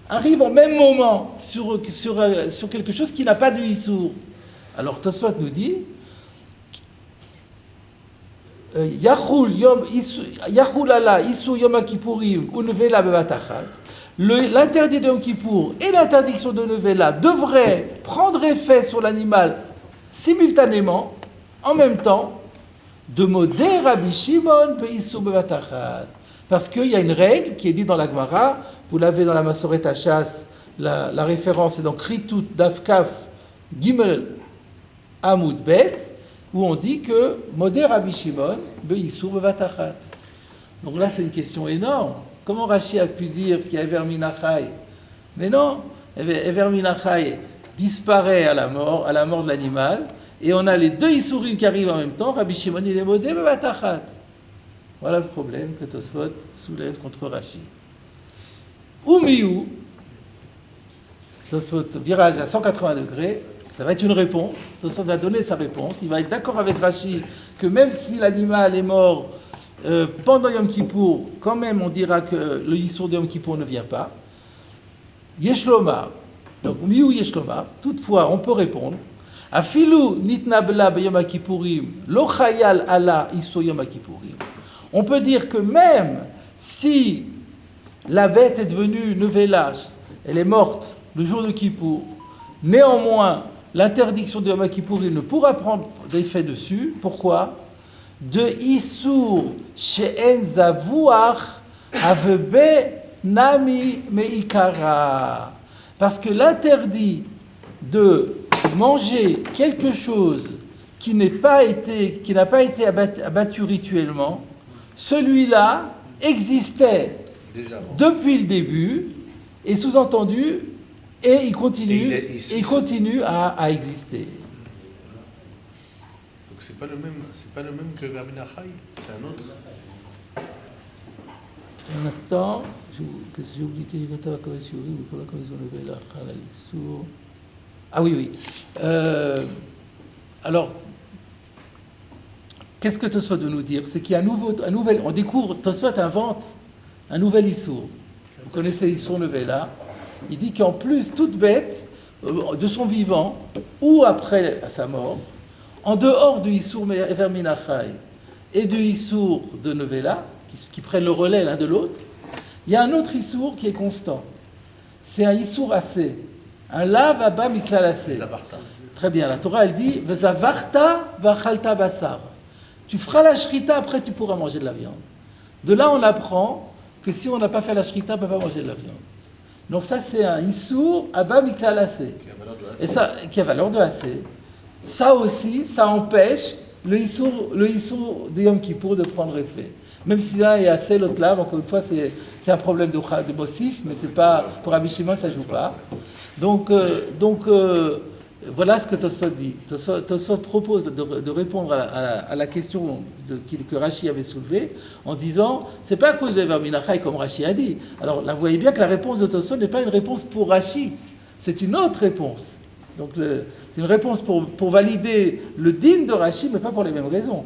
arrivent au même moment sur quelque chose qui n'a pas de isur? Alors Tosfot nous dit Yachul ala isur yom kippourim ou nevela bevatachat. L'interdit de Yom Kippour et l'interdiction de nevela devraient prendre effet sur l'animal simultanément, en même temps, de modé Rabbi Shimon isur bevatachat. Parce qu'il y a une règle qui est dite dans la Gemara, vous l'avez dans la Masoret Hachas, la référence est dans Kritut Davkaf Gimel Amoud Bet, où on dit que Modé Rabbi Shimon be'isur bevatachat. Donc là, c'est une question énorme. Comment Rashi a pu dire qu'il y a Ever Minachai? Mais non, Ever Minachai disparaît à la mort de l'animal, et on a les deux isurim qui arrivent en même temps. Rabbi Shimon, il est Modé bevatachat. Voilà le problème que Tosfot soulève contre Rashi. Umiyu, Tosfot, virage à 180 degrés, ça va être une réponse. Tosfot va donner sa réponse. Il va être d'accord avec Rashi que même si l'animal est mort pendant Yom Kippour, quand même on dira que le Yissour de Yom Kippour ne vient pas. Yeshlomar. Donc, miou Yeshlomar. Toutefois, on peut répondre. Afilu nitna bla b'yom kippourim lo chayal ala iso yom kippourim. On peut dire que même si la bête est devenue nevela, elle est morte le jour de Kippour, néanmoins l'interdiction de Yom Kippourim ne pourra prendre d'effet dessus. Pourquoi? De Issour she'en zavuach avebe nami meikara. Parce que l'interdit de manger quelque chose qui n'a pas été abattu rituellement, celui-là existait depuis le début et sous-entendu, et il continue à exister. Donc c'est pas le même que Rabbeinu Achai, c'est un autre. Un instant, j'ai oublié que j'ai Ah oui. Alors, qu'est-ce que Tosfot veut nous dire? C'est qu'il y a un nouvel, on découvre, Tosfot invente un nouvel Issour. Vous connaissez l'Issour Nevela. Il dit qu'en plus, toute bête, de son vivant, ou après sa mort, en dehors du Issour Verminachai et du Issour de Nevela, qui prennent le relais l'un de l'autre, il y a un autre Issour qui est constant. C'est un Issour assez. Un lav abba miklal assez. Très bien, la Torah elle dit Vezavarta vachalta basar. Tu feras la shrita, après tu pourras manger de la viande. De là on apprend que si on n'a pas fait la shrita, on ne peut pas manger de la viande. Donc ça c'est un Issour abba miklal assez. Et ça, qui a valeur de assez. Ça aussi, ça empêche le Issour de Yom Kippour de prendre effet. Même si là il y a assez l'autre lave, encore une fois c'est un problème de Mossif, mais c'est pas, pour Rabbi Shimon ça ne joue pas. Donc, voilà ce que Tosfot dit. Tosfot propose de répondre à la question que Rashi avait soulevée en disant c'est pas à cause de Verminachai comme Rashi a dit. Alors là, vous voyez bien que la réponse de Tosfot n'est pas une réponse pour Rashi, c'est une autre réponse. Donc c'est une réponse pour valider le din de Rashi, mais pas pour les mêmes raisons.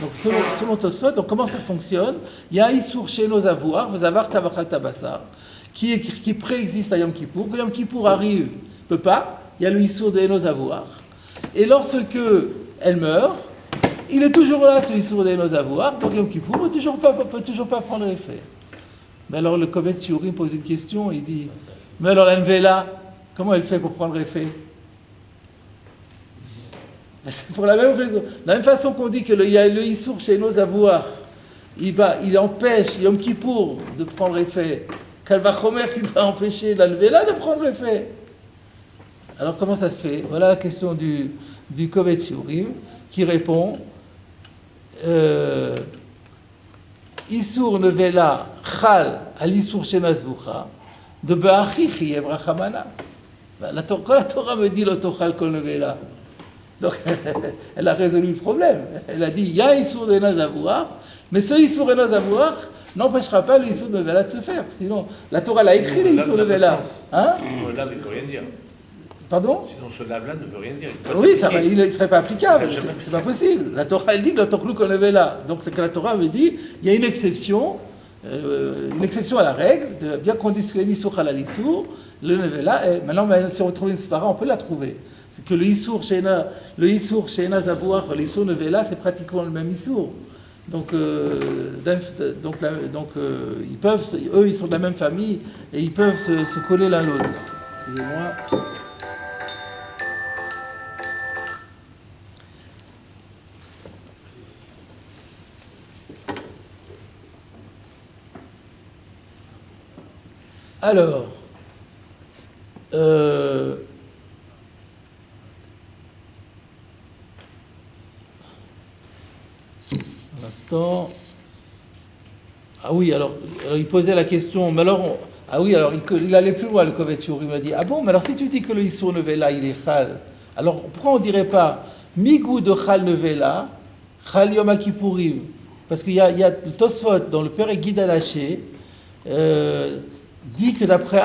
Donc selon Tosfot, donc comment ça fonctionne? Il y a un Issour chez nos avoirs, vous avoir tabachal tabassar, qui préexiste à Yom Kippour. Quand Yom Kippour arrive, ne peut pas, il y a le Issour de nos avoirs. Et lorsque elle meurt, il est toujours là, ce Issour de nos avoirs, donc Yom Kippour ne peut toujours pas prendre effet. Mais alors le Kovetz Shiurim pose une question, il dit, mais alors la Nvela, comment elle fait pour prendre effet? C'est pour la même raison. De la même façon qu'on dit que il y a le Issour chez nos avoirs, il empêche Yom Kippour de prendre effet. Kalvachomer qui va empêcher la Nvela de prendre effet. Alors comment ça se fait? Voilà la question du Kovetz Shiurim qui répond Issour Nvela Chal al Issour Shenazvucha de Be'achi Chiev Rachamana. Quand la Torah me dit l'Otochal Kol Nvela, donc elle a résolu le problème. Elle a dit il y a Issour de Nazavoar, mais ce Issour de Nazavoar n'empêchera pas le Issour de Vela de se faire. Sinon, la Torah l'a écrit, le Issour de Vela. Hein? Le lave ne veut rien dire. Pardon? Sinon, ce lave-là ne veut rien dire. Oui, il ne serait pas applicable. C'est pas possible. La Torah, elle dit que l'Otochlu qu'on le Vela. Donc, c'est que la Torah me dit il y a une exception à la règle, de bien qu'on dise que l'Issour halal Issour, le Nevela. Et maintenant, si on trouve une svara, on peut la trouver. C'est que le Issour Sheina Zavouar, l'Issour Nevela, c'est pratiquement le même Issour. Donc, ils peuvent, eux, ils sont de la même famille et ils peuvent se coller l'un l'autre. Excusez-moi. Alors, un instant. Ah oui, alors il posait la question, mais alors, il allait plus loin, le Kovetz Shiurim, il m'a dit, ah bon, mais alors si tu dis que le Issour Nevela, il est Chal, alors pourquoi on ne dirait pas Migou de Chal Nevela, Chal Yom Kippourim? Parce qu'il y a le Tosfot, dans le Père Guide Alaché, dit que après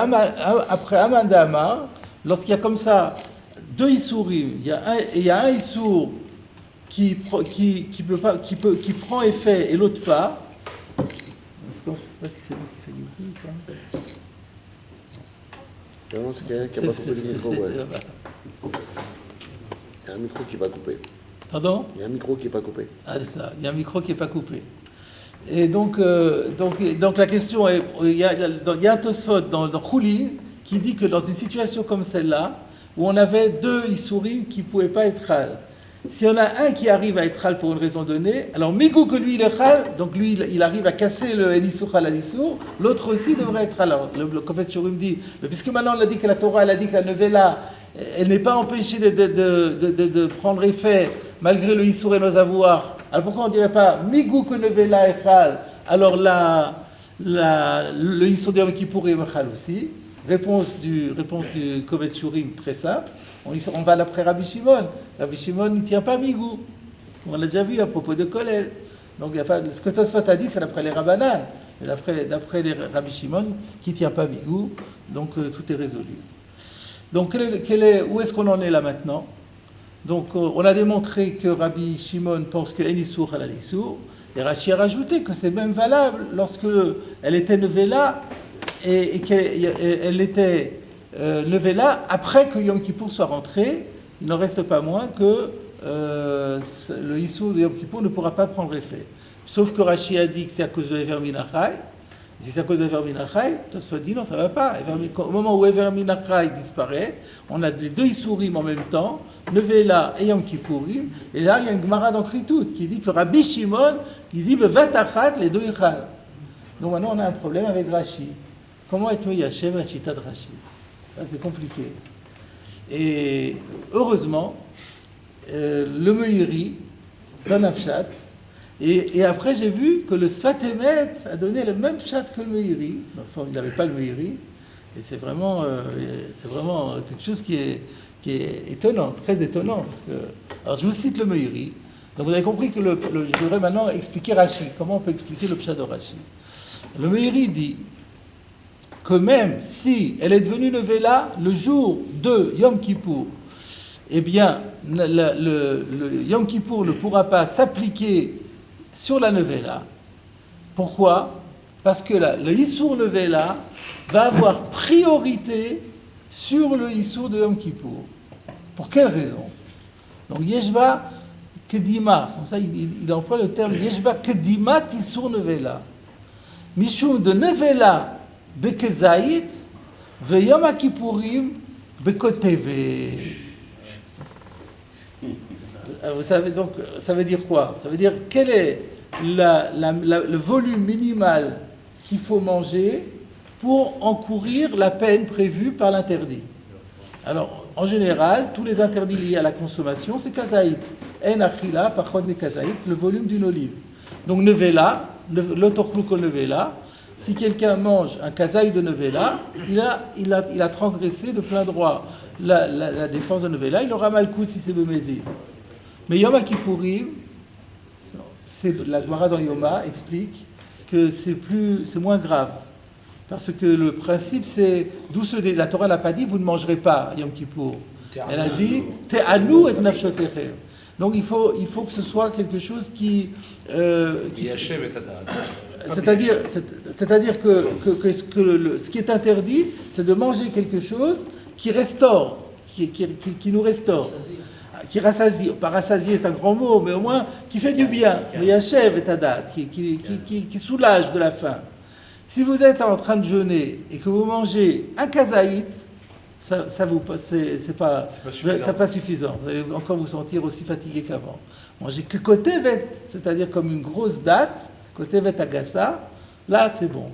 Amandama, lorsqu'il y a comme ça deux Issourim, il y a un Issour qui prend effet et l'autre pas. Je ne sais pas si c'est moi qui fais du bruit ou pas. Non, c'est quelqu'un qui n'a pas coupé le micro. Ouais. Il y a un micro qui va couper. Pardon? Il y a un micro qui n'est pas coupé. Ah, c'est ça, il y a un micro qui n'est pas coupé. Et donc la question est, il y a un Tosfot dans Choulin qui dit que dans une situation comme celle-là, où on avait deux Issourim qui ne pouvaient pas être Hal, si on a un qui arrive à être Hal pour une raison donnée, alors Migou que lui il est Hal, donc lui il arrive à casser le Enissour Hal Enissour, l'autre aussi devrait être Hal. Alors le Kofetz Shurim dit, mais puisque maintenant on a dit que la Torah, elle a dit que la Nevela, elle n'est pas empêchée de prendre effet malgré le Issour et nos avoirs, alors pourquoi on ne dirait pas Migou que Nevela est Hal, alors le Issour de Yom Kippour est Hal aussi. Réponse du Kofetz Shurim très simple. On va d'après Rabbi Shimon. Rabbi Shimon ne tient pas Migou. On l'a déjà vu à propos de Kolel. Donc ce que Tosfot a dit, c'est d'après les Rabbanan. Et d'après les Rabbi Shimon qui ne tient pas Migou. Donc tout est résolu. Donc où est-ce qu'on en est là maintenant? Donc on a démontré que Rabbi Shimon pense que Enissour al Enissour. Et Rashi a rajouté que c'est même valable lorsque elle était nevela et qu'elle était levée là après que Yom Kippour soit rentré. Il n'en reste pas moins que le Issour de Yom Kippour ne pourra pas prendre effet. Sauf que Rashi a dit que c'est à cause de Ever Minachai. Si c'est à cause de Ever Minachai, Tosfot dit non, ça ne va pas. Au moment où Ever Minachai disparaît, on a les deux Issourim en même temps, Nevela et Yom Kippourim, et là il y a une Gemara dans Kritout qui dit que Rabbi Shimon, il dit Bevatachat les deux Ichal. Donc maintenant on a un problème avec Rashi. Comment être Yachem la chita de Rashi? Là, c'est compliqué. Et heureusement, le Meiri donne un pshat. Et après, j'ai vu que le Sfat Emet a donné le même pshat que le Meiri. Donc, il n'avait pas le Meiri. Et c'est vraiment quelque chose qui est étonnant, très étonnant. Parce que, alors, je vous cite le Meiri. Donc, vous avez compris que je devrais maintenant expliquer Rashi. Comment on peut expliquer le pshat de Rashi? Le Meiri dit que même si elle est devenue nevela le jour de Yom Kippour, eh bien, le Yom Kippour ne pourra pas s'appliquer sur la nevela. Pourquoi? Parce que le Issour nevela va avoir priorité sur le Issour de Yom Kippour. Pour quelle raison? Donc, Yeshba Kedima, comme ça il emploie le terme Yeshba Kedima Issour nevela. Mishum de nevela Bekezait, Veyom Kippourim, Bekotevet. Vous savez donc, ça veut dire quoi? Ça veut dire quel est le volume minimal qu'il faut manger pour encourir la peine prévue par l'interdit. Alors, en général, tous les interdits liés à la consommation, c'est kazaït. En achila, par contre, kazaït, le volume d'une olive. Donc, nevela, l'otochluk nevela. Si quelqu'un mange un kazaï de nevela, il a transgressé de plein droit la défense de nevela, il aura malkout si c'est bemézid. Mais Yom Kippourim, la Gemara dans Yoma explique que c'est moins grave. Parce que le principe, c'est la Torah n'a pas dit vous ne mangerez pas Yom Kippour. Elle a dit Te'anu et nafshotechem. Donc il faut que ce soit quelque chose qui c'est-à-dire que ce qui est interdit, c'est de manger quelque chose qui restaure, qui nous restaure, qui rassasie. Pas rassasier, c'est un grand mot, mais au moins qui fait du bien. Yachev et Tadat, qui soulage de la faim. Si vous êtes en train de jeûner et que vous mangez un kazaït, c'est pas suffisant. Vous allez encore vous sentir aussi fatigué qu'avant. Mangez que kotevet, c'est-à-dire comme une grosse date, kotevet agassa, là c'est bon.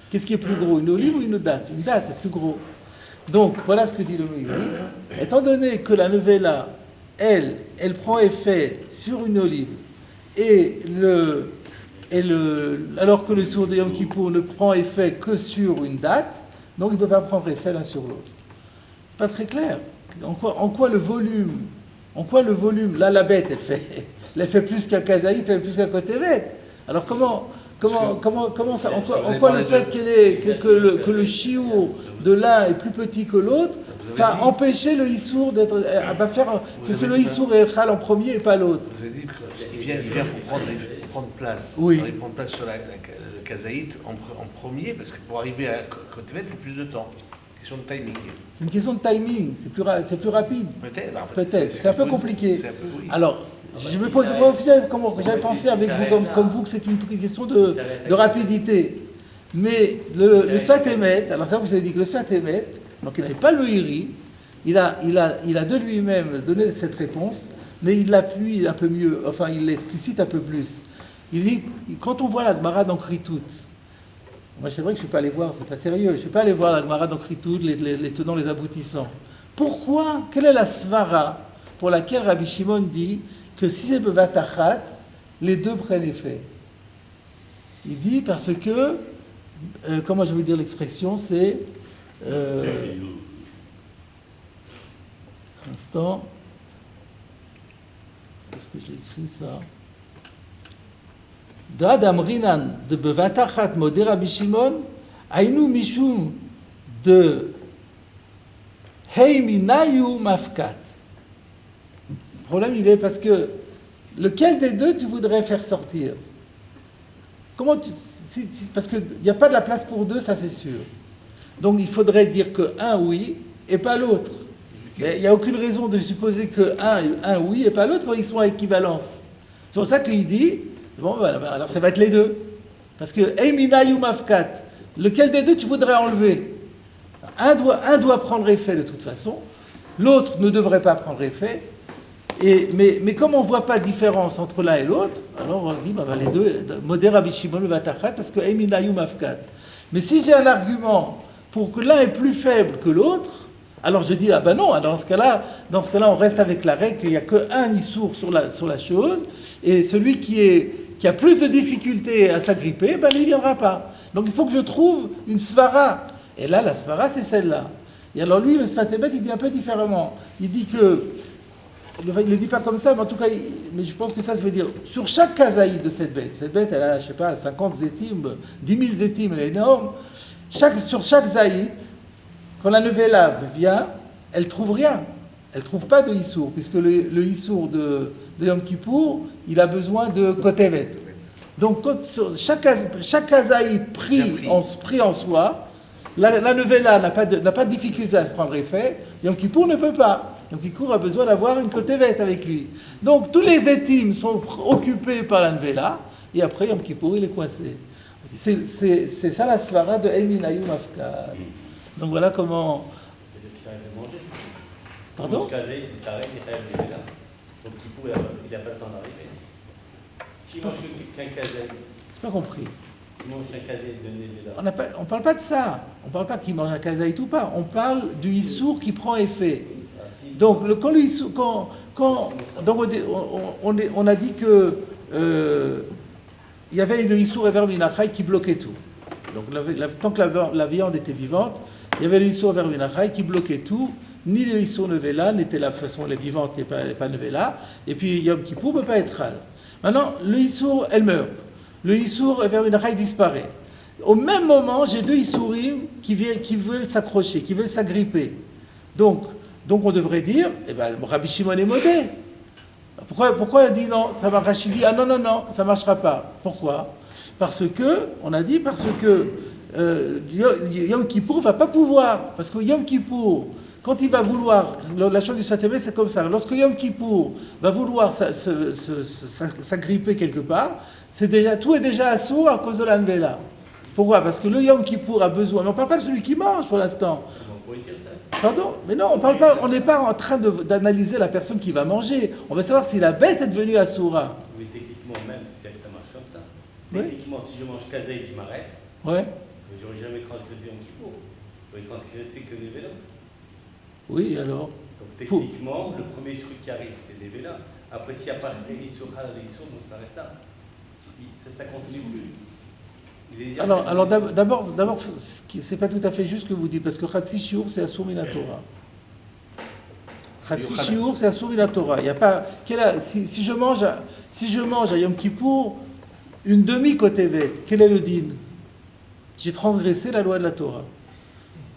Qu'est-ce qui est plus gros, une olive ou une date? Une date est plus gros. Donc donc, voilà ce que dit le Meiri. Étant donné que la nevela, elle prend effet sur une olive, alors que le sourd de Yom Kippour ne prend effet que sur une date, donc il ne peut pas prendre effet l'un sur l'autre. C'est pas très clair. En quoi le volume, là la bête, elle fait plus qu'un kazaït, elle fait plus qu'un kotevet. Alors comment ça, en quoi le fait que le chiour de l'un est plus petit que l'autre Enfin, empêcher le Issour d'être. Faire que c'est le Issour et Echal en premier et pas l'autre. Vous avez dit qu'il vient pour prendre place. Oui. Il prend place sur le Kazaït en premier, parce que pour arriver à Kotevet, il faut plus de temps. Question de timing. C'est une question de timing, c'est plus rapide. Peut-être. En fait, Peut-être, c'est un peu compliqué. C'est un peu, oui. Alors, je me pose moi aussi, j'avais pensé avec vous, comme vous, que c'est une question de rapidité. Mais le Sfat Emet, alors ça vous avez dit que le Sfat Emet, donc il n'avait pas le Iri, il a de lui-même donné cette réponse, mais il l'appuie un peu mieux, enfin il l'explicite un peu plus. Il dit, quand on voit la Gemara dans Kritout, moi c'est vrai que je ne suis pas allé voir, c'est pas sérieux, je ne suis pas allé voir la Gemara dans Kritout, les tenants, les aboutissants. Pourquoi? Quelle est la svara pour laquelle Rabbi Shimon dit que si c'est bevatachat, les deux prennent effet? Il dit parce que, comment je vais dire l'expression, c'est... un instant. Est-ce que je l'écris ça? D'Adam Rinan de bevatachat modé Rabbi Shimon, aïnou mishum de heiminayu mafkat. Le problème, il est parce que lequel des deux tu voudrais faire sortir? Comment parce qu'il n'y a pas de la place pour deux, ça c'est sûr. Donc il faudrait dire que un oui et pas l'autre. Mais il n'y a aucune raison de supposer que un oui et pas l'autre, ils sont à équivalence. C'est pour ça qu'il dit, bon, alors ça va être les deux. Parce que Eiminayu Mafkat, lequel des deux tu voudrais enlever? Un doit prendre effet de toute façon, l'autre ne devrait pas prendre effet. Mais comme on ne voit pas de différence entre l'un et l'autre, alors on dit les deux, Modé Rabbi Shimon le Vatachat, parce que Eiminayu Mafkat. Mais si j'ai un argument pour que l'un est plus faible que l'autre, alors je dis, non, dans ce cas-là, on reste avec la règle qu'il n'y a qu'un Issour sur la chose, et celui qui a plus de difficultés à s'agripper, il n'y viendra pas. Donc il faut que je trouve une svara. Et là, la svara, c'est celle-là. Et alors lui, le Sfat Emet, il dit un peu différemment. Il dit que, il ne le dit pas comme ça, mais en tout cas, mais je pense que ça veut dire, sur chaque kazaïd de cette bête, elle a, je sais pas, 50 zétim, 10 000 zétim, elle est énorme, sur chaque zaïd, quand la nevela vient, elle ne trouve rien. Elle ne trouve pas de Issour, puisque le Issour de Yom Kippour, il a besoin de Kotevet. Donc, chaque kazaïd pris en soi, la nevela n'a pas de difficulté à prendre effet, Yom Kippour ne peut pas. Yom Kippour a besoin d'avoir une Kotevet avec lui. Donc, tous les étimes sont occupés par la nevela, et après, Yom Kippour, il est coincé. C'est ça la svara de Eiminayu Mafkat. Donc voilà comment... C'est-à-dire qu'il s'arrête de manger. Pardon? Il s'arrête, il rêve de là. Donc il n'a pas le temps d'arriver. S'il mange qu'un kazaït... Je n'ai pas compris. S'il mange qu'un kazaït de Nevela... On ne parle pas de ça. On ne parle pas qu'il mange un kazaït ou pas. On parle du Issour qui prend effet. Ah, si. Donc on a dit que il y avait le Issour Ever Minachai qui bloquait tout. Donc tant que la viande était vivante, il y avait le Issour Ever Minachai qui bloquait tout. Ni le Issour Nevela n'était la façon, les vivantes n'étaient pas Nevela. Et puis Yom Kippour ne peut pas être Hal. Maintenant, le Issour, elle meurt. Le Issour Ever Minachai disparaît. Au même moment, j'ai deux Issourim qui veulent s'accrocher, qui veulent s'agripper. Donc on devrait dire, Rabbi Shimon est modé. Pourquoi il dit non, ça marche? Rachid dit, non, ça ne marchera pas. Pourquoi? Parce que Yom Kippour ne va pas pouvoir. Parce que Yom Kippour, quand il va vouloir, la chose du Sfat Emet, c'est comme ça. Lorsque Yom Kippour va vouloir s'agripper quelque part, tout est déjà assaut à cause de la Nevela. Pourquoi? Parce que le Yom Kippour a besoin. Mais on ne parle pas de celui qui mange pour l'instant. Pardon? Mais non, on n'est pas en train d'analyser la personne qui va manger. On veut savoir si la bête est devenue assoura. Mais techniquement, même, ça marche comme ça. Oui. Techniquement, si je mange kazaït, je m'arrête. Ouais. Mais j'aurais jamais transgressé Yom Kippour. J'aurais transgressé que Nevela. Oui, alors. Donc techniquement, le premier truc qui arrive, c'est Nevela. Après, s'il n'y a pas de Issour, on s'arrête là. Ça continue plus. Alors d'abord, c'est pas tout à fait juste ce que vous dites, parce que Khatsi Shiur, c'est Assour Min Torah. Khatsi Shiur, c'est Assour Min Torah. Il y a pas. Si je mange à Yom Kippour une demi-Kotevet, quel est le din? J'ai transgressé la loi de la Torah.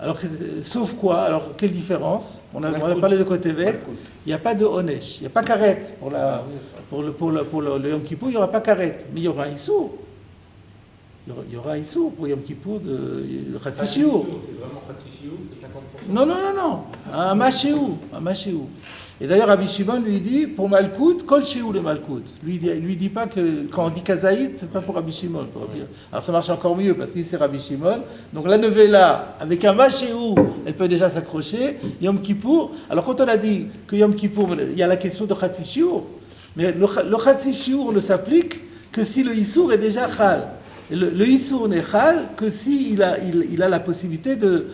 Alors, sauf quoi? Alors, quelle différence? On a parlé de Kotevet, il n'y a pas de Onesh, il n'y a pas Karet. Pour le Yom Kippour, il n'y aura pas Karet, mais il y aura un Issour. Il y aura un Issour pour Yom Kippour de Khatsi Shiur. C'est vraiment Khatsi Shiur, c'est 50%. Non. Un Machéou. Et d'ailleurs, Rabbi Shimon lui dit, pour Malkout, Kol Shiur le Malkout. Lui dit pas que, quand on dit Kazaït, c'est pas pour Rabbi Shimon. Alors ça marche encore mieux, parce qu'il c'est Rabbi Shimon. Donc la novella, avec un Machéou, elle peut déjà s'accrocher. Yom Kippour, alors quand on a dit que Yom Kippour, il y a la question de Khatsi Shiur, mais le Khatsi Shiur ne s'applique que si le Issour est déjà Chal. Le Issour n'est Chal que s'il il a la possibilité de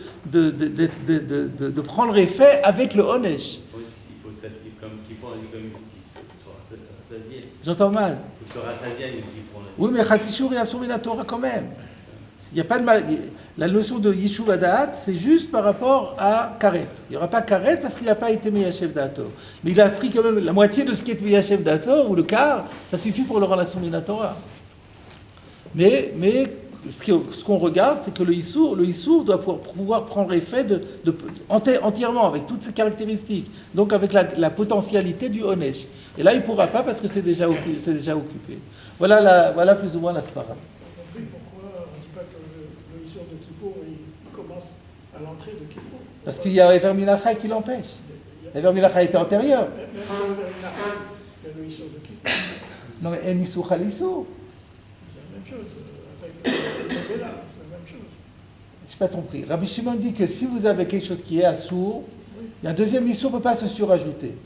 prendre effet avec le Onesh. Il faut s'assier comme Kippour, on dit comme il faut se rassasier. J'entends mal. Il faut se rassasier avec Kippour. Oui, mais Khatsi Shiur est assouré la Torah quand même. Il y a pas de mal. La notion de Yishuv Adaat, c'est juste par rapport à Karet. Il n'y aura pas Karet parce qu'il n'a pas été Meyachev Dator. Mais il a pris quand même la moitié de ce qui est Meyachev Dator, ou le quart, ça suffit pour le rendre assouré la Torah. Mais ce qu'on regarde, c'est que le Issour doit pouvoir prendre effet entièrement, avec toutes ses caractéristiques. Donc avec la potentialité du Onesh. Et là, il ne pourra pas parce que c'est déjà occupé. Voilà plus ou moins la svara. Pourquoi on ne dit pas que le Issour de Kippour, il commence à l'entrée de Kippour? Parce qu'il y a Ever Minachai qui l'empêche. Ever Minachai était antérieur. Même dans le Minachai, il y a le Issour de Kippour. Non, mais En Issour Chal Issour. C'est la même chose. Avec le Novella, c'est la même chose. Je n'ai pas compris. Rabbi Shimon dit que si vous avez quelque chose qui est assour, il y a un deuxième Issour ne peut pas se surajouter.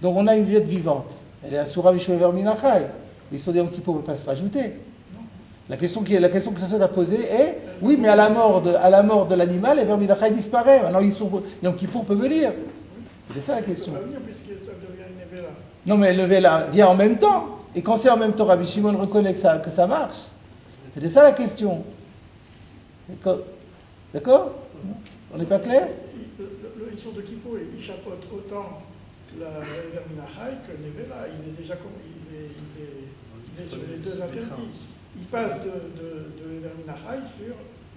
Donc on a une viette vivante. Elle est assoura Vishou Ever Minachai. L'Issour de Yom Kippour ne peut pas se rajouter. La question que ça doit poser est, oui, mais à la mort de l'animal, Ever Minachai disparaît. Maintenant, Yom Kippour peut venir. C'est ça la question. Ça va venir puisque ça devient une Novella. Non, mais le Vela vient en même temps. Et quand c'est en même temps, Rabbi Shimon reconnaît que ça marche. C'était ça la question. D'accord? On n'est pas clair? Le Issour de Kippour, il chapeaute autant la Ever Minachai que Nevela. Il est déjà il est sur les deux interdits. Il passe de Ever Minachai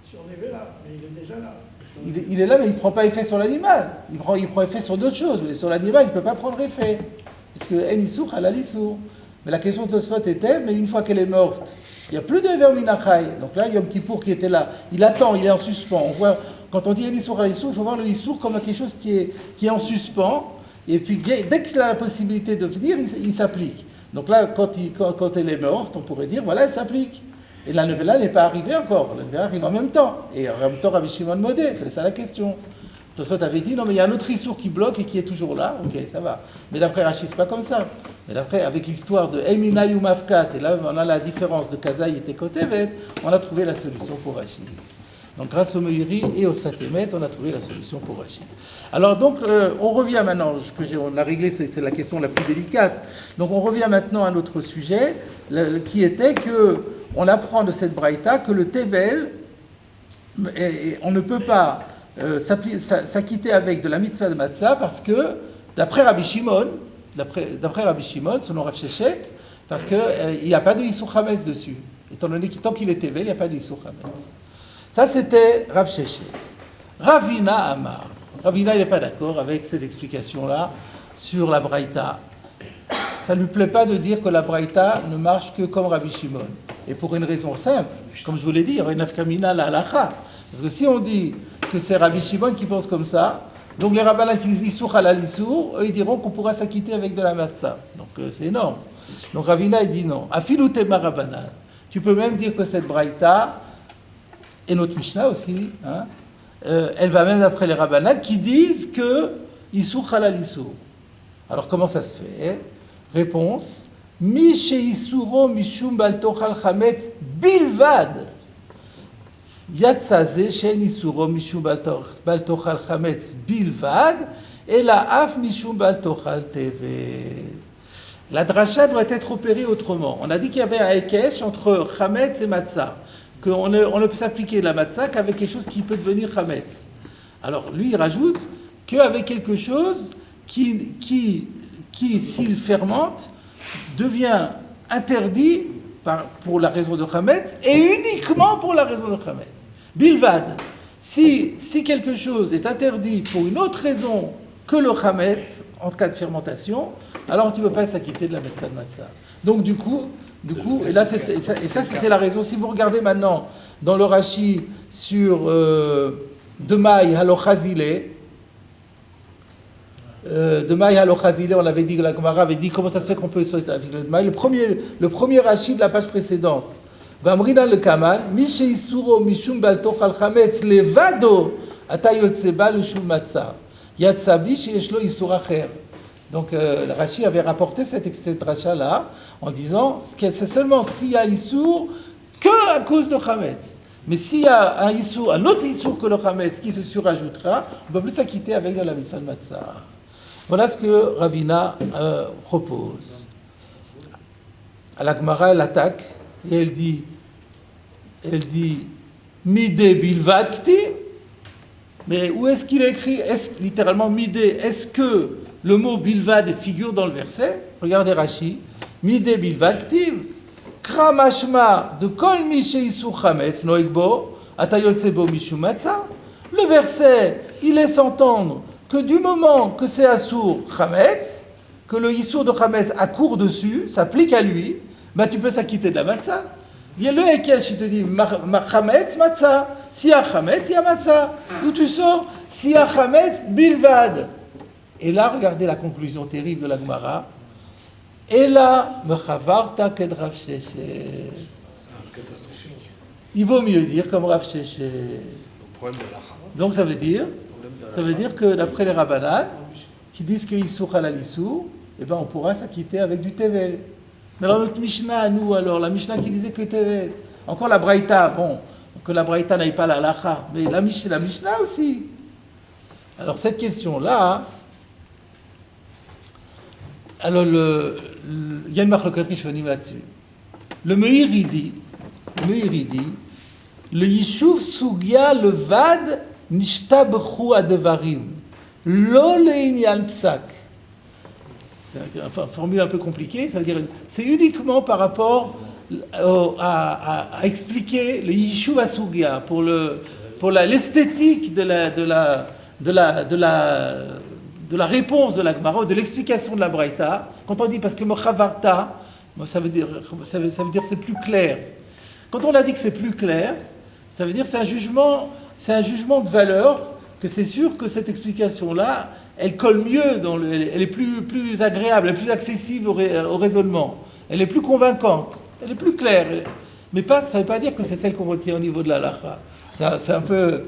sur Nevela, mais il est déjà là. Il est là, mais il ne prend pas effet sur l'animal. Il prend effet sur d'autres choses. Mais sur l'animal, il ne peut pas prendre effet. Puisque En Issour, Halal Issour. Mais la question de Tosfot était, mais une fois qu'elle est morte, il n'y a plus de Ever Minachai. Donc là, Yom Kippour qui était là, il attend, il est en suspens. On voit, quand on dit En Issour, Halal Issour, il faut voir le Issour comme quelque chose qui est en suspens. Et puis, dès qu'il a la possibilité de venir, il s'applique. Donc là, quand elle est morte, on pourrait dire, voilà, elle s'applique. Et la novella n'est pas arrivée encore. La novella arrive en même temps. Et en même temps, Rabbi Shimon Modé, c'est ça la question. Tosfot avait dit, non, mais il y a un autre Issour qui bloque et qui est toujours là. Ok, ça va. Mais d'après Rachid, c'est pas comme ça. Mais d'après, avec l'histoire de Eminay ou Mafkat, et là, on a la différence de Kazaït et Kotevet, on a trouvé la solution pour Rachid. Donc, grâce au Meiri et au Sfatemet, on a trouvé la solution pour Rachid. Alors, donc, on revient maintenant, on a réglé, c'est la question la plus délicate. Donc, on revient maintenant à notre sujet, qui était que, on apprend de cette braïta que le Tevel, on ne peut pas s'acquitter avec de la mitzvah de Matzah parce que, d'après Rabbi Shimon, selon Rav Shechet, parce qu'il n'y a pas de Yisur Chametz dessus. Étant donné que tant qu'il est Tevel, il n'y a pas de Yisur Chametz. Ça, c'était Rav Shechet. Ravina Amar. Ravina, il n'est pas d'accord avec cette explication-là sur la braïta. Ça ne lui plaît pas de dire que la braïta ne marche que comme Rabbi Shimon. Et pour une raison simple, comme je vous l'ai dit, il y aurait une afkamina la halacha. Parce que si on dit que c'est Rabbi Shimon qui pense comme ça, donc les rabbins qui disent Issour halal Issour, eux ils diront qu'on pourra s'acquitter avec de la matzah. Donc c'est énorme. Donc Ravina il dit non. Afilu tema rabbanan. Tu peux même dire que cette braïta, et notre Mishnah aussi, elle va même d'après les rabbanan qui disent que Issour halal Issour. Alors comment ça se fait? Réponse. Mi she'isuro mishum bal tochal chametz bilvad. Yatsaze she'en isuro mishum bal tochal chametz bilvad, et la af mishum bal tochal tevel. La dracha doit être opérée autrement. On a dit qu'il y avait un hekesh entre chametz et matzah, qu'on ne peut s'appliquer la matzah qu'avec quelque chose qui peut devenir chametz. Alors lui il rajoute qu'avec quelque chose qui s'il fermente, devient interdit pour la raison de Chametz et uniquement pour la raison de Chametz. Bilvad. Si quelque chose est interdit pour une autre raison que le chametz, en cas de fermentation, alors tu ne peux pas s'acquitter de la mitzvah de matzah. Donc du coup, et là, ça c'était la raison. Si vous regardez maintenant dans le Rashi sur Demai Halochazile, on avait dit que la Gemara avait dit comment ça se fait qu'on peut sauter avec le Demai. Le premier Rashi de la page précédente. Vamrina le Kaman, Mishe Isuro Mishum Baltoch al Chametz Levado Atayotseba le Shum Matzah. Yatsabi Sheyeshlo Isur Acher. Donc le Rashi avait rapporté cet extrait de Racha là en disant que c'est seulement s'il y a Issour que à cause de Chametz. Mais s'il y a un autre Issour que le Chametz qui se surajoutera, on ne peut plus s'acquitter avec de la mitzvah de matzah. Voilà ce que Ravina propose. À la Gemara, elle attaque et elle dit Midé Bilvad Kti. Mais où est-ce qu'il est écrit littéralement Midé, est-ce que le mot bilvad figure dans le verset? Regardez Rashi. Midé bilvad ktiv. Kramashma de kol mi sheisur chametz noigbo atayotsebo mishum matzah. Le verset, il laisse entendre que du moment que c'est assour chametz, que le issour de chametz accourt dessus, s'applique à lui, bah tu peux s'acquitter de la matzah. Il y a le Hekesh, il te dit chametz matzah. Si y a chametz, il y a matzah. D'où tu sors? Si y a chametz, bilvad. Et là, regardez la conclusion terrible de la Gemara. Et là, mechavarta ked Rav Sheshet. Il vaut mieux dire comme Rav Sheshet. Donc ça veut dire que d'après les Rabbanan, qui disent que Issour halal Issour, eh ben on pourra s'acquitter avec du Tevel. Mais alors notre Mishnah, nous alors, la Mishnah qui disait que Tevel. Encore la Braïta, bon, que la Braïta n'aille pas la halacha, mais la Mishnah aussi. Alors cette question-là, alors il y a une marloquette rishonim là-dessus. Le Meir il dit, le Yishuv Sugia levad nishtabchu adevarim, lo leinyan psak. C'est une formule un peu compliquée, ça veut dire c'est uniquement par rapport à expliquer le Yishuv Sugia pour l'esthétique de la réponse de la Gemara, de l'explication de la Braïta. Quand on dit parce que Mochavarta, ça veut dire c'est plus clair. Quand on a dit que c'est plus clair, ça veut dire c'est un jugement de valeur, que c'est sûr que cette explication-là, elle colle mieux, elle est plus agréable, elle est plus accessible au raisonnement, elle est plus convaincante, elle est plus claire. Mais ça ne veut pas dire que c'est celle qu'on retient au niveau de la halakha. C'est un peu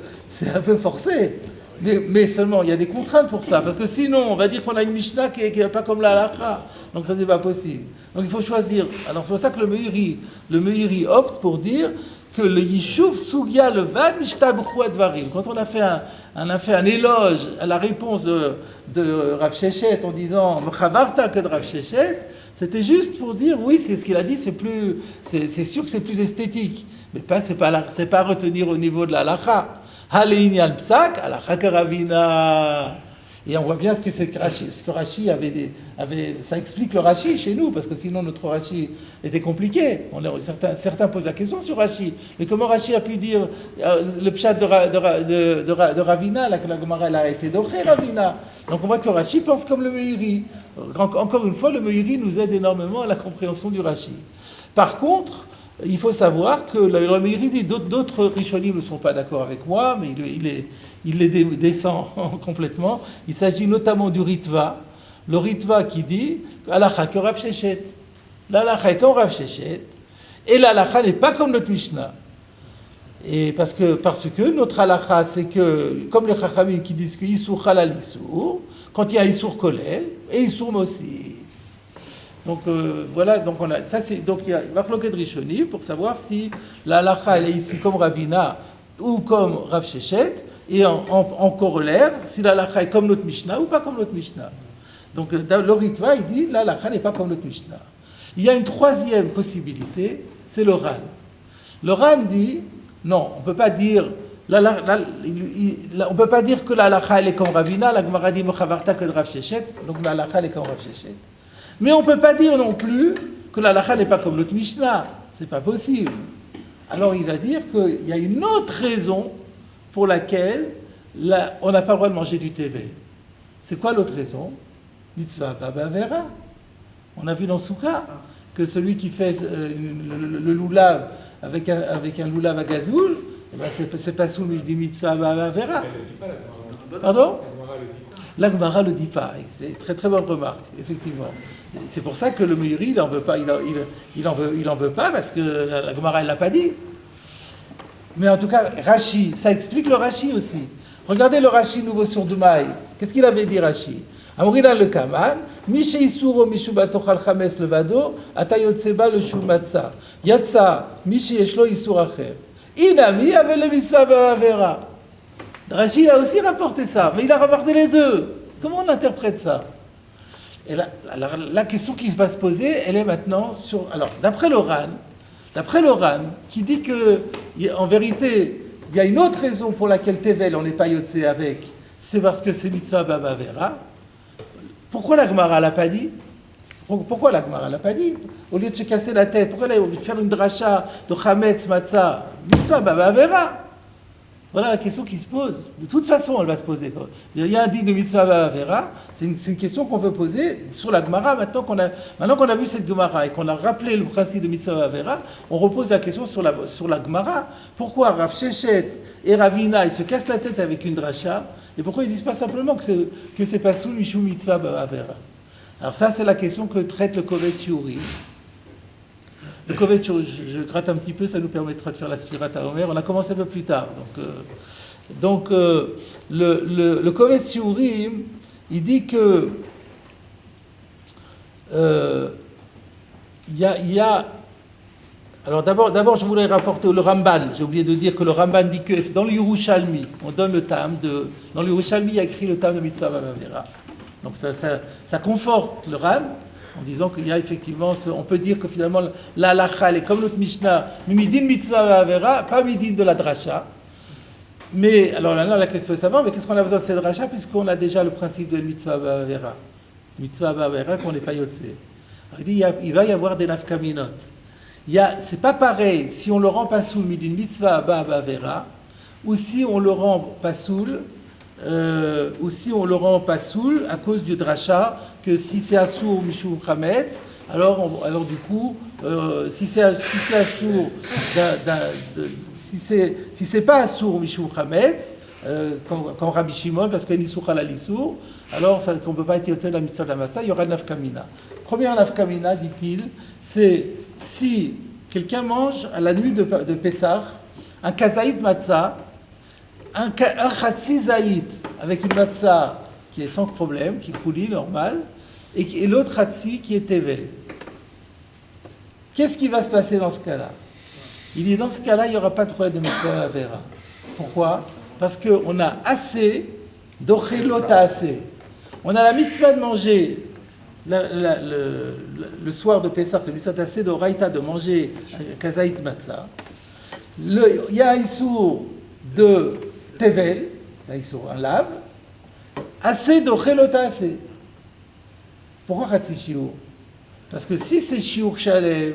forcé. Mais seulement, il y a des contraintes pour ça. Parce que sinon, on va dire qu'on a une Mishnah qui n'est pas comme la halakha. Donc ça, c'est pas possible. Donc il faut choisir. Alors c'est pour ça que le Meiri opte pour dire que le Yishuv Sugia levad nishtabchu advarim. Quand on a fait un éloge à la réponse de Rav Sheshet en disant Mechavarta que de Rav Sheshet, c'était juste pour dire oui, c'est ce qu'il a dit, c'est sûr que c'est plus esthétique. Mais c'est pas à retenir au niveau de la halakha. Haléinial psak, halakha karavina. Et on voit bien ce que Rashi avait, ça explique le Rashi chez nous, parce que sinon notre Rashi était compliqué. Certains posent la question sur Rashi. Mais comment Rashi a pu dire le pshat de Ravina, là, que la Gemara a été dorée, Ravina. Donc on voit que Rashi pense comme le Meiri. Encore une fois, le Meiri nous aide énormément à la compréhension du Rashi. Par contre, il faut savoir que le Meiri dit d'autres Rishonim ne sont pas d'accord avec moi, mais il les descend complètement. Il s'agit notamment du Ritva. Le Ritva qui dit Halakha que Rav Sheshet. L'Halakha est comme Rav Sheshet. Et l'Halakha n'est pas comme notre Mishnah. Et parce que notre Halakha, c'est que, comme les Chachamim qui disent que Issour halal Issour, quand il y a Issour kolel, et Issour mosif. Donc voilà, donc il y a Marloquet Rishonim pour savoir si la halakha elle est ici comme Ravina ou comme Rav Sheshet, et en corollaire, si la halakha est comme notre Mishnah ou pas comme notre Mishnah. Donc le Ritva il dit la halakha n'est pas comme notre Mishnah. Il y a une troisième possibilité, c'est le Ran. Le Ran dit non, on peut pas dire on peut pas dire que la halakha elle est comme Ravina, la Gemara dit Mechavarta que de Rav Sheshet, donc la halakha elle est comme Rav Sheshet. Mais on ne peut pas dire non plus que la halakha n'est pas comme notre Mishnah. C'est pas possible. Alors il va dire qu'il y a une autre raison pour laquelle on n'a pas le droit de manger du tevel. C'est quoi l'autre raison? Mitzvah baba vera. On a vu dans Souka que celui qui fait le loulav avec un loulav à gazoul, eh ben c'est pas sous du mitzvah baba vera. Pardon? La Gemara le dit pas. C'est une très très bonne remarque, effectivement. C'est pour ça que le Meiri, il en veut pas, il en veut pas parce que la Gemara elle l'a pas dit. Mais en tout cas, Rashi, ça explique le Rashi aussi. Regardez le Rashi nouveau sur Doumaï. Qu'est-ce qu'il avait dit Rashi? Amrina le Kaman, Mishe Isuro Mishubatochal Chames Levado, Atayotseba le Shumatsa. Yatsa, Mishe Yeshlo Isur Acher. Inami avait le mitzvah ba'avera. Rashi a aussi rapporté ça, mais il a rapporté les deux. Comment on interprète ça? Et la question qui va se poser, elle est maintenant sur... Alors, d'après le Ran, qui dit que, en vérité, il y a une autre raison pour laquelle Tevel, on n'est pas yotzé avec, c'est parce que c'est mitzvah ba'avera. Pourquoi la Gemara l'a pas dit? Pourquoi la Gemara l'a pas dit? Au lieu de se casser la tête, pourquoi elle a envie de faire une dracha de chametz matzah, mitzvah ba'avera? Voilà la question qui se pose. De toute façon, elle va se poser. Il y a un dit de mitzvah ba'avera. C'est une question qu'on veut poser sur la Gemara. Maintenant qu'on a vu cette Gemara et qu'on a rappelé le principe de mitzvah ba'avera, on repose la question sur la Gemara. Pourquoi Rav Shechet et Ravina, ils se cassent la tête avec une dracha? Et pourquoi ils disent pas simplement que c'est pas sous Mishum mitzvah ba'avera? Alors ça, c'est la question que traite le Kovet Shiurim. Le Kovet Shiurim, je gratte un petit peu, ça nous permettra de faire la Sfirat HaOmer. On a commencé un peu plus tard. Donc le Kovet Shiurim, il dit que il y a alors d'abord, je voulais rapporter le Ramban. J'ai oublié de dire que le Ramban dit que dans le Yerushalmi, on donne le tam de... Dans le Yerushalmi, il y a écrit le tam de Mitzvah ba'avera. Donc ça conforte le Ran en disant qu'il y a effectivement... On peut dire que finalement, la halakha, elle est comme notre Mishnah, midin Mitzvah ba'avera, pas midin de la dracha. Mais, alors là, la question est de savoir, mais qu'est-ce qu'on a besoin de cette dracha puisqu'on a déjà le principe de Mitzvah ba'avera. Mitzvah ba'avera qu'on n'est pas yotzé. Il dit, il va y avoir des nafkaminot. C'est pas pareil si on le rend pasoul midin mitzvah ba'avera ou si on le rend pasoul à cause du dracha que si c'est assour mishum chametz alors du coup si c'est assour si c'est pas assour mishum chametz comme Rabbi Shimon parce qu'il y a l'issour à la lissour alors qu'on ne peut pas être yoté de la mitzvah de la matzah, il y aura nafkamina. Première nafkamina, dit-il, c'est si quelqu'un mange à la nuit de Pessah un kazaït matzah, un chatsi zaït avec une matzah qui est sans problème, qui coulit normal, et l'autre chatsi qui est tevel. Qu'est-ce qui va se passer dans ce cas-là? Il dit dans ce cas-là, il n'y aura pas de problème de mitzvah avera. Pourquoi? Parce qu'on a assez d'ochelota assez. On a la mitzvah de manger le soir de Pessah, c'est mitzvah assez d'oraita de manger kazaït matzah. Il y a un issour de tevel, c'est un issour, un lave, assez d'ochelota assez. Pourquoi khatsi shiur? Parce que si c'est shiur shalem,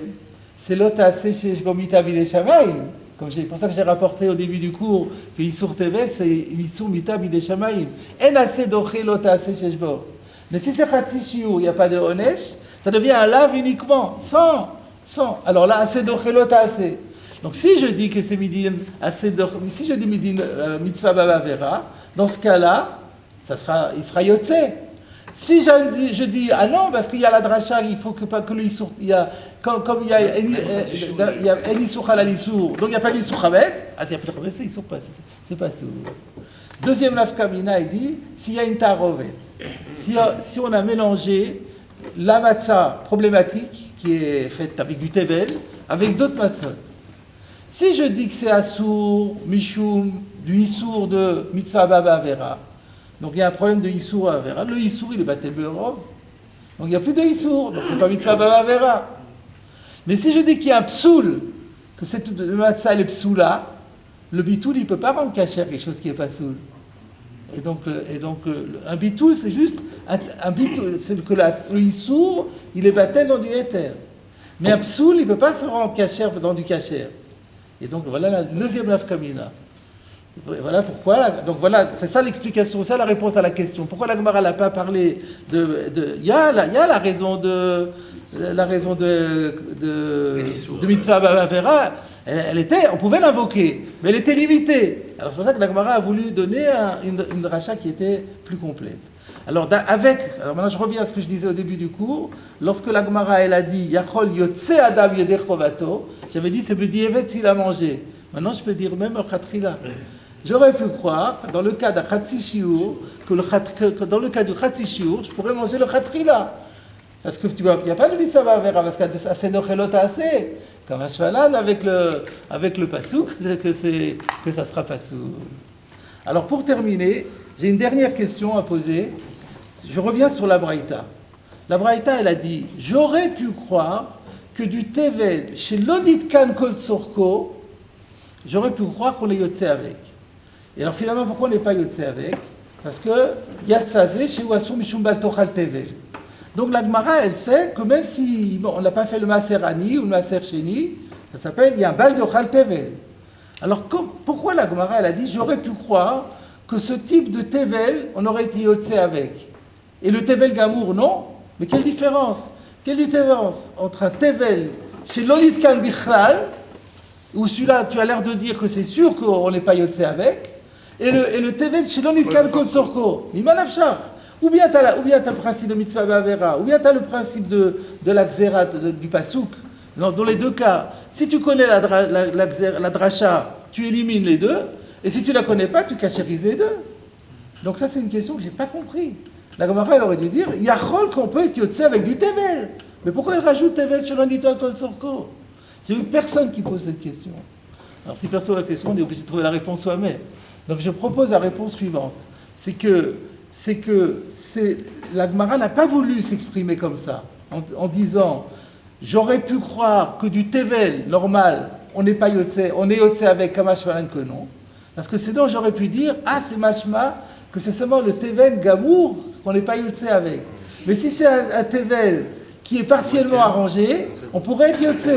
c'est l'ota assez chez Shgomita Bile Shamaim. C'est pour ça que j'ai rapporté au début du cours que Issour Tevel, c'est Issour Mita Bide Shamaim. En assez d'ochelota assez chez Shbo. Mais si c'est Khatsi Shiur, il n'y a pas de Onesh, ça devient un lave uniquement, sans. Alors là, assez d'ochelota assez. Donc si je dis que c'est midin assez si je dis midin mitzvah ba'avera, dans ce cas-là, il sera yotze. Si je dis ah non parce qu'il y a la dracha, il faut que le issour, il y a comme il y a en issour à la lissour, donc il n'y a pas d'issour chametz, s'il n'y a pas de chametz, c'est issour pas, c'est pas sourd. Deuxième nafkamina, il dit s'il y a une tarovet, si on a mélangé la matzah problématique qui est faite avec du tevel avec d'autres matzot. Si je dis que c'est assour, mishum, du issour de mitzvah ba'avera, donc il y a un problème de issour avera. Le issour il est batel be'orov, donc il n'y a plus de issour, donc c'est pas mitzvah ba'avera. Mais si je dis qu'il y a un psoul, que c'est le matzah et le psoula, le bitoul il ne peut pas rendre cachère quelque chose qui n'est pas soul. Et donc un bitoul c'est juste un bitoul, c'est que le issour il est batel dans du éther. Mais un psoul il ne peut pas se rendre cachère dans du cachère. Et donc voilà la deuxième nafkamina. Voilà pourquoi. Donc voilà, c'est ça l'explication, c'est ça la réponse à la question. Pourquoi la Gemara n'a pas parlé il y a la raison de mitzvah bavera. On pouvait l'invoquer, mais elle était limitée. Alors c'est pour ça que la Gemara a voulu donner une rachat qui était plus complète. Alors maintenant je reviens à ce que je disais au début du cours. Lorsque la Gemara elle a dit Yachol yotze adam yeder chovato, j'avais dit c'est b'di'evet s'il a mangé. Maintenant je peux dire même au khatrila. J'aurais pu croire, dans le cas d'un khatsi shiur, que dans le cas du khatsi shiur, je pourrais manger le khatrila. Parce que il n'y a pas de mitzvah bavera, parce qu'à senochelot assez. Comme à Shvalan avec le pasouk, que ça sera pasouk. Alors pour terminer, j'ai une dernière question à poser. Je reviens sur la Braïta. La Braïta, elle a dit, j'aurais pu croire que du tevel chez l'onitkan kol tsorko, j'aurais pu croire qu'on est yotze avec. Et alors finalement, pourquoi on n'est pas yotze avec? Parce que yatzazé chez Ouassou mishum bal tochal tevel. Donc la Gemara, elle sait que même si on n'a pas fait le Maaser Ani ou le Maaser Sheni, ça s'appelle, il y a un bal de Chal Tevel. Alors pourquoi la Gemara, elle a dit, j'aurais pu croire que ce type de Tevel, on aurait été yotze avec. Et le Tevel Gamour, non? Mais quelle différence? Quelle différence entre un Tevel chez l'Onitkan Bichlal, où celui-là, tu as l'air de dire que c'est sûr qu'on n'est pas yotze avec, et le Tevel chez l'Onitkan Kotsorko, Niman Afshar. Ou bien tu as le principe de mitzvah bavera, ou bien tu as le principe de la xéra, du pasouk. Dans les deux cas, si tu connais la dracha, tu élimines les deux, et si tu ne la connais pas, tu cachérises les deux. Donc ça, c'est une question que je n'ai pas compris. La Gemara, elle aurait dû dire, Yachol qu'on peut être yotze avec du tevel. Mais pourquoi elle rajoute tevel chez l'andito kol sorko? J'ai vu personne qui pose cette question. Alors si personne pose la question, on est obligé de trouver la réponse soi-même. Donc je propose la réponse suivante. C'est que la Gemara n'a pas voulu s'exprimer comme ça, en disant j'aurais pu croire que du tevel normal, on n'est pas yotze, on est yotze avec kamashvalan que non, parce que sinon j'aurais pu dire c'est mashma que c'est seulement le tevel gamour qu'on n'est pas yotze avec. Mais si c'est un tevel qui est partiellement arrangé, on pourrait être yotze.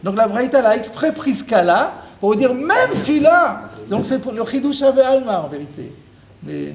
Donc la Braïta a exprès pris ce cas-là pour dire même celui-là. Donc c'est pour le chidouch ave alma en vérité. Mais